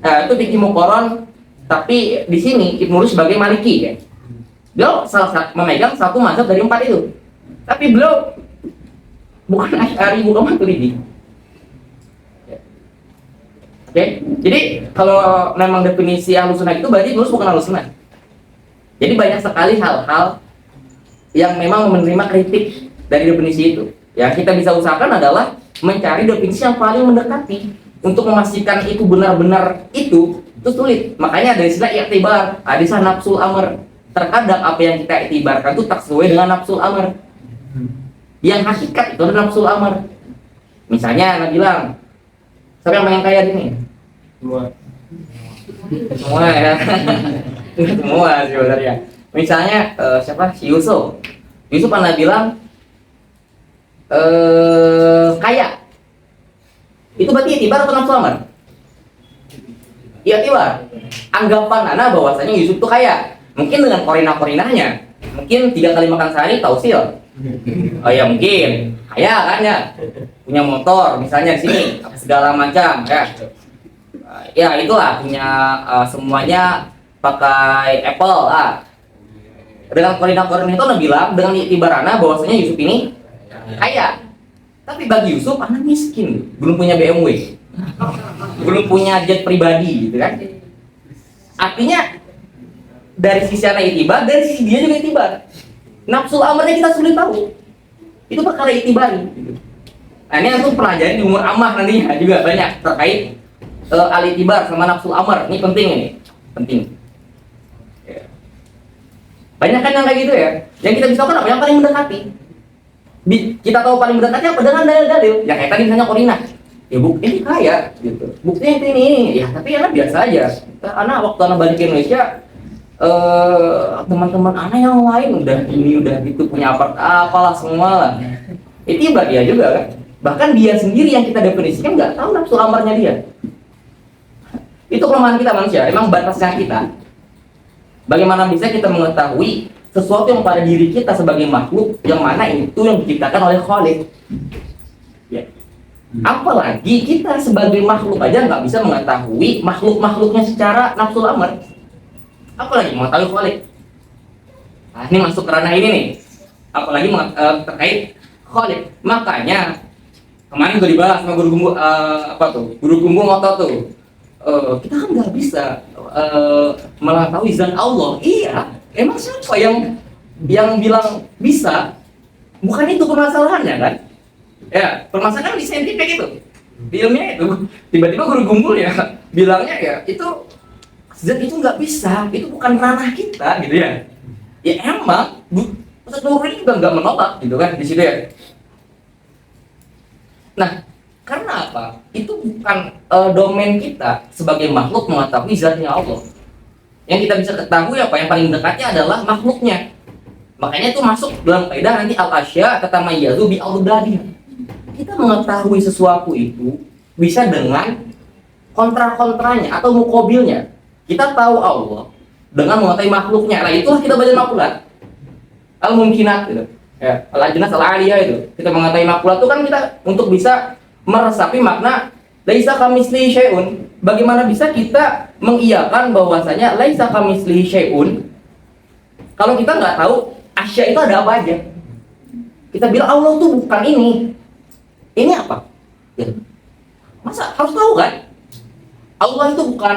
Nah, itu fikih muqarrar, tapi di sini Ibnu Rushd sebagai Maliki ya. Beliau memegang satu mazhab dari 4 itu. Tapi beliau bukan Asy'ari, bukan Maturidi. Oke, jadi kalau memang definisi Ahlussunnah itu berarti Ibnu Rushd bukan Ahlussunnah. Jadi banyak sekali hal-hal yang memang menerima kritik dari definisi itu. Ya, kita bisa usahakan adalah mencari definisi yang paling mendekati untuk memastikan itu benar-benar itu sulit. Makanya ada istilah i'tibar, ada istilah nafsul amr. Terkadang apa yang kita i'tibarkan itu tak sesuai dengan nafsul amr.
Yang hakikat itu adalah nafsul amar. Misalnya Anda bilang, siapa yang pengen kaya di sini? Semua ya. Semua sebenarnya. Misalnya siapa? Si Yusuf. Yusuf pernah bilang kaya. Itu berarti itibar atau nafsu amar? Iya itibar. Anggapan Anda bahwasanya Yusuf itu kaya. Mungkin dengan korina-korinanya. Mungkin 3 kali makan sehari tausil. Oh ya mungkin kaya kan ya. Punya motor misalnya di sini segala macam ya. Ya itulah punya semuanya pakai Apple lah. Dengan korina-korina itu Anda bilang dengan itibar Anda bahwasanya Yusuf ini kaya. Tapi bagi Yusuf anak miskin, belum punya BMW, belum punya jet pribadi gitu kan. Artinya dari sisi anak itibar, dari sisi dia juga itibar. Nafsul amarnya kita sulit tahu. Itu perkara itibari gitu. Nah ini aku pelajari di umur amah nantinya juga banyak terkait al-itibar sama nafsul amar. Ini penting ini, penting. Banyak kan yang kayak gitu ya. Yang kita bisa tahu apa? Yang paling mendekati. Kita tahu paling mendekatnya apa? Dengan dalil-dalil. Yang kayak tadi misalnya korina. Ya bukti ini kaya gitu. Buktinya itu ini. Ya tapi anak biasa aja. Anak waktu anak balik ke Indonesia, teman-teman anak yang lain udah ini udah gitu punya apalah semua lah. Itu dia juga kan. Bahkan dia sendiri yang kita definisikan nggak tahu nafsu amarnya dia. Itu kelemahan kita manusia. Emang batasnya kita. Bagaimana bisa kita mengetahui sesuatu yang pada diri kita sebagai makhluk yang mana itu yang diciptakan oleh Khalik? Ya. Apalagi kita sebagai makhluk aja nggak bisa mengetahui makhluk-makhluknya secara nafsul amar. Apalagi mengetahui Khalik. Nah, ini masuk ke ranah ini nih. Apalagi terkait Khalik. Makanya kemarin gue dibahas sama guru gumbu guru gumbu ngotot tuh. Kita kan nggak bisa mengetahui zat Allah. Iya, emang siapa yang bilang bisa? Bukan itu permasalahannya kan? Ya, permasalahan di saintifik itu, di ilmiah itu. Tiba-tiba guru gumbul ya bilangnya ya itu zat itu nggak bisa, itu bukan ranah kita gitu ya. Ya emang, Ustaz Nurul juga nggak menolak gitu kan di situ ya. Nah, karena apa? Itu bukan domain kita sebagai makhluk mengetahui zatnya Allah. Yang kita bisa ketahui apa yang paling dekatnya adalah makhluknya. Makanya itu masuk dalam kaidah nanti al-asya kata mayyazu bi al-dadi. Kita mengetahui sesuatu itu bisa dengan kontra-kontranya atau mukobilnya. Kita tahu Allah dengan mengetahui makhluknya. Nah, itulah kita baca makulat. Al-mumkinat gitu. Ya, al-ajnas al-aliyah itu. Kita mengetahui makulat itu kan kita untuk bisa meresapi makna laisa kamitslihi syai'un. Bagaimana bisa kita mengiyakan bahwasanya laisa kamitslihi syai'un kalau kita nggak tahu asya itu ada apa aja? Kita bilang Allah tuh bukan ini. Ini apa? Ya. Masa harus tahu kan? Allah itu bukan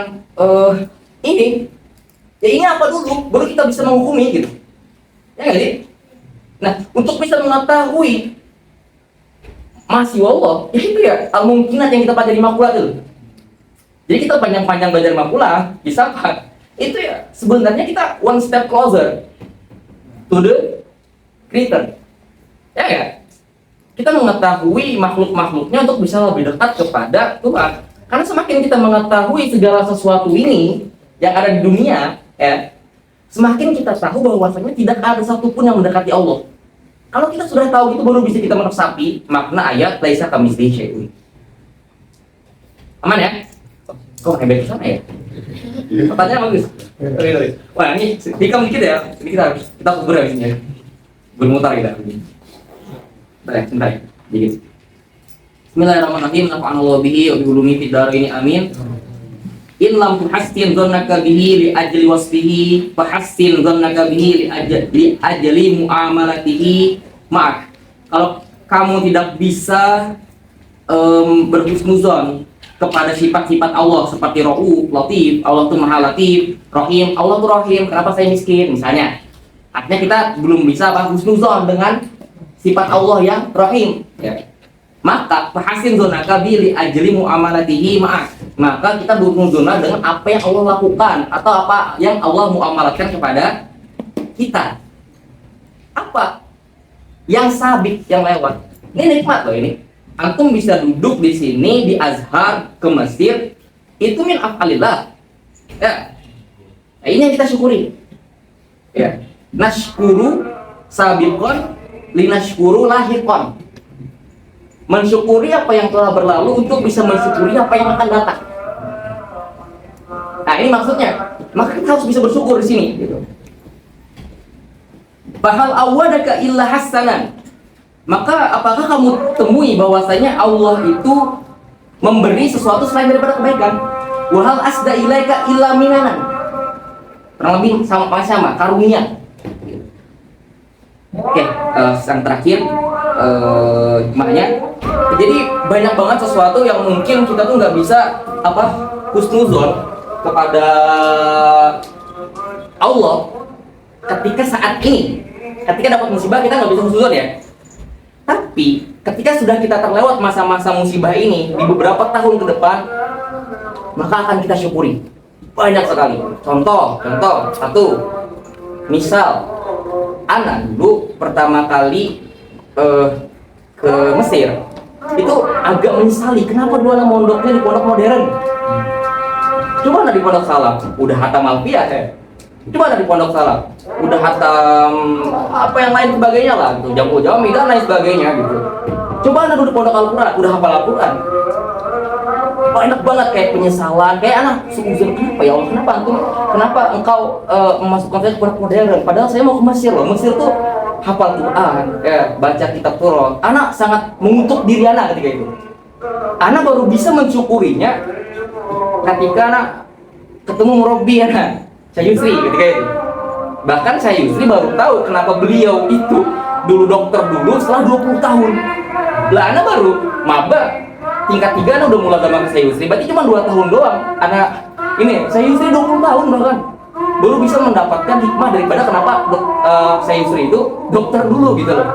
ini. Ya ini apa dulu? Baru kita bisa menghukumi gitu. Ya nggak sih? Nah, untuk bisa mengetahui masih Allah, ya itu ya al-mungkinat yang kita pelajari makulah itu. Jadi kita panjang-panjang belajar makulah, bisa apa? Itu ya sebenarnya kita one step closer to the creator. Ya ya. Kita mengetahui makhluk-makhluknya untuk bisa lebih dekat kepada Tuhan. Karena semakin kita mengetahui segala sesuatu ini yang ada di dunia, ya, semakin kita tahu bahwasanya tidak ada satupun yang mendekati Allah. Kalau kita sudah tahu itu baru bisa kita meresapi makna ayat laisa kamitslihi syai'un. Aman ya? Kok hebat ke sana ya? Pertanyaan bagus. Wah, ini dikam dikit ya. Ini kita kubur habis ini. Bermutar kita. Bentar ya. Dikit. Bismillahirrahmanirrahim. Nafa'anallahu bihi wa bi ulumi fid dharain amin. In lam tuhassin dhannaka bihi li ajli wasfihi fahassin dhannaka bihi li ajli muamalatihi. Maaf, kalau kamu tidak bisa berhusnuzon kepada sifat-sifat Allah seperti Rauf, Latif, Allah itu Maha Latif, Rahim, Allah itu Rahim. Kenapa saya miskin misalnya? Artinya kita belum bisa husnuzon dengan sifat Allah yang Rahim, ya. Maka fahasin dzannaka bi li ajli muamalatihi ma'ak. Maka kita berhusnuzon dengan apa yang Allah lakukan atau apa yang Allah muamalatkan kepada kita. Apa? yang sabik, yang lewat. Ini nikmat loh ini. Antum bisa duduk di sini di Azhar ke Mesir, itu min af'alillah. Ya. Nah, ini yang kita syukuri. Ya. Nashkuru sabiqon linashkuru lahiqon. Mensyukuri apa yang telah berlalu untuk bisa mensyukuri apa yang akan datang. Nah, ini maksudnya. Maka kita harus bisa bersyukur di sini gitu. Fahal awadaka illa hasanan. Maka apakah kamu temui bahwasanya Allah itu memberi sesuatu selain daripada kebaikan? Wahal asda ilaika illa minanan. Kurang lebih sama karunia. Oke, yang terakhir makanya. Jadi banyak banget sesuatu yang mungkin kita tuh nggak bisa husnuzon kepada Allah ketika saat ini. Ketika dapat musibah kita nggak bisa husnuzon ya. Tapi ketika sudah kita terlewat masa-masa musibah ini di beberapa tahun ke depan, maka akan kita syukuri banyak sekali. Contoh satu, misal anak dulu pertama kali ke Mesir itu agak menyesali kenapa dulu anak mondoknya di pondok modern. Coba anak di pondok salaf udah hatam alfiyah ya. Coba ada di pondok salaf udah hatam apa yang lain sebagainya lah gitu, jamu jami dan lain sebagainya gitu. Coba anak duduk pondok Al-Quran udah hafal Al-Quran, banyak banget kayak penyesalan, kayak anak seuzon, kenapa ya Allah, kenapa engkau memasukkan saya ke pondok modern, padahal saya mau ke Mesir loh. Mesir tuh hafal Quran, ya, baca kitab Taurat. Anak sangat mengutuk diri anak ketika itu. Anak baru bisa mensyukurinya ketika anak ketemu murabi anak Syekh Yusri ketika itu. Bahkan Syekh Yusri baru tahu kenapa beliau itu dulu dokter dulu setelah 20 tahun. Lah anak baru maba tingkat 3 anak udah mulai sama ke Syekh Yusri. Berarti cuma 2 tahun doang. Anak ini Syekh Yusri 20 tahun bahkan baru bisa mendapatkan hikmah daripada kenapa Syekh Yusri itu dokter dulu gitu loh.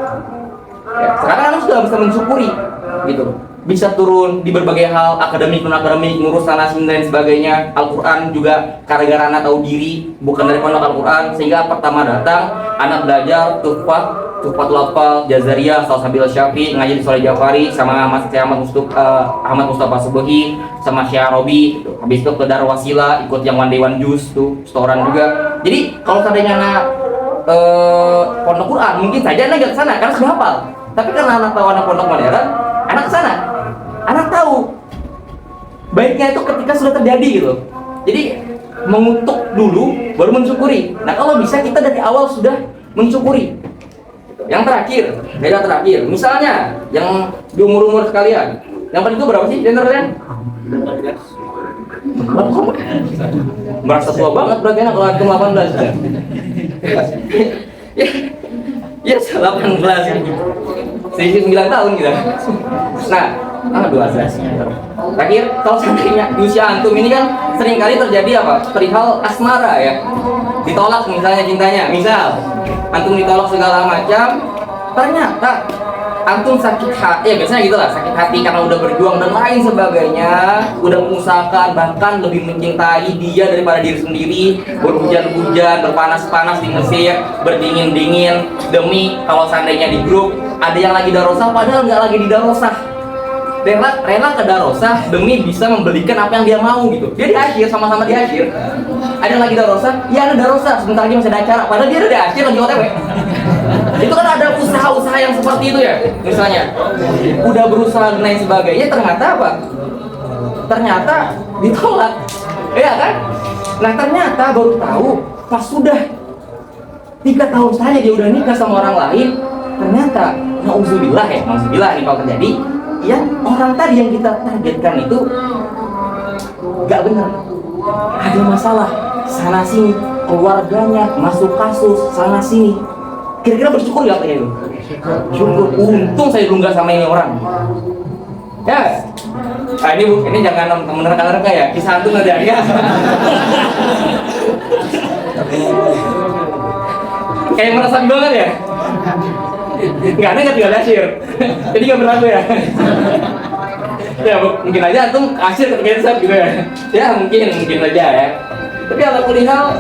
Ya, sekarang anak sudah bisa mensyukuri gitu. Bisa turun di berbagai hal, akademik, non-akademik, ngurus sana sini dan sebagainya. Al-Quran juga gara-gara anak tahu diri, bukan dari pondok Al-Quran, sehingga pertama datang anak belajar Tuhfatul Atfal, Jazariyah, Salsabil Syafi, ngaji di Soleh Jafari sama Ahmad Mustafa Subuhi, sama Syekh Arabi gitu. Habis itu ke Darwasila, ikut yang One Day One Juz tuh, setoran juga. Jadi kalau seandainya anak pondok Quran, mungkin saja anak gak kesana karena sudah hafal. Tapi karena anak tahu anak pondok modern, anak kesana. Anak tahu baiknya itu ketika sudah terjadi gitu. Jadi mengutuk dulu baru mensyukuri. Nah kalau bisa kita dari awal sudah mensyukuri. Yang terakhir, beda terakhir. Misalnya yang di umur sekalian, yang paling itu berapa sih gender kalian? Merasa tua banget berarti anak kalau aku 18 ya 18 selisih 9 tahun gitu. Nah 12 terakhir, kalau seandainya di usia antum ini kan seringkali terjadi perihal asmara ya, ditolak misalnya cintanya, misal antum ditolak segala macam, ternyata antum sakit hati, ya biasanya gitu lah, sakit hati karena udah berjuang dan lain sebagainya, udah mengusahakan bahkan lebih mencintai dia daripada diri sendiri, berhujan-hujan, berpanas-panas di Mesir, berdingin-dingin demi kalau seandainya di grup ada yang lagi darosah padahal nggak lagi di darosah, rela ke darosah demi bisa membelikan apa yang dia mau gitu. Dia di akhir, sama-sama di akhir, ada yang lagi darosah, ya ada darosah, sebentar lagi masih ada acara, padahal dia udah di akhir lagi OTW. Itu kan ada usaha-usaha yang seperti itu ya, misalnya udah berusaha dan lain sebagainya, ternyata ternyata ditolak, ya kan? Nah ternyata baru tahu pas sudah 3 tahun saja dia udah nikah sama orang lain, ternyata nauzubillah nih kalau terjadi ya, orang tadi yang kita targetkan itu gak benar, ada masalah sana sini, keluarganya masuk kasus sana sini. Kira-kira bersyukur gak kayak itu? Syukur, untung saya belum gak sama ini orang. Ya, nah ini jangan temen rekan-rekan ya, kisah antum ada ya. Kayak merasa banget ya. Nggak ada tinggal asyir, jadi nggak berlaku ya. Ya mungkin aja antum asyir ketika itu gitu ya. Ya mungkin aja ya. Tapi ala kulihal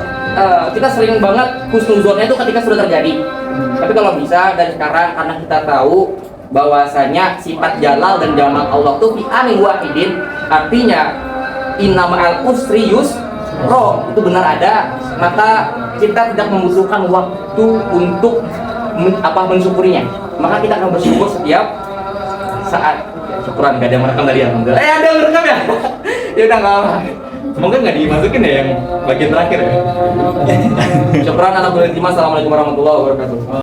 kita sering banget husnuzonnya itu ketika sudah terjadi. Tapi kalau bisa dari sekarang, karena kita tahu bahwasanya sifat jalal dan jamal Allah tuh fi anin wahidin, artinya inna ma'al usri yusra, itu benar ada, maka kita tidak membutuhkan waktu untuk mensyukurinya. Maka kita akan bersyukur setiap saat. Syukuran, gak ada yang merekam tadi, alhamdulillah. Ada yang merekam ya? Ya udah nggak apa. Semoga nggak dimasukin ya yang bagian terakhir ya. Syukuran, alhamdulillah. Assalamualaikum warahmatullahi wabarakatuh.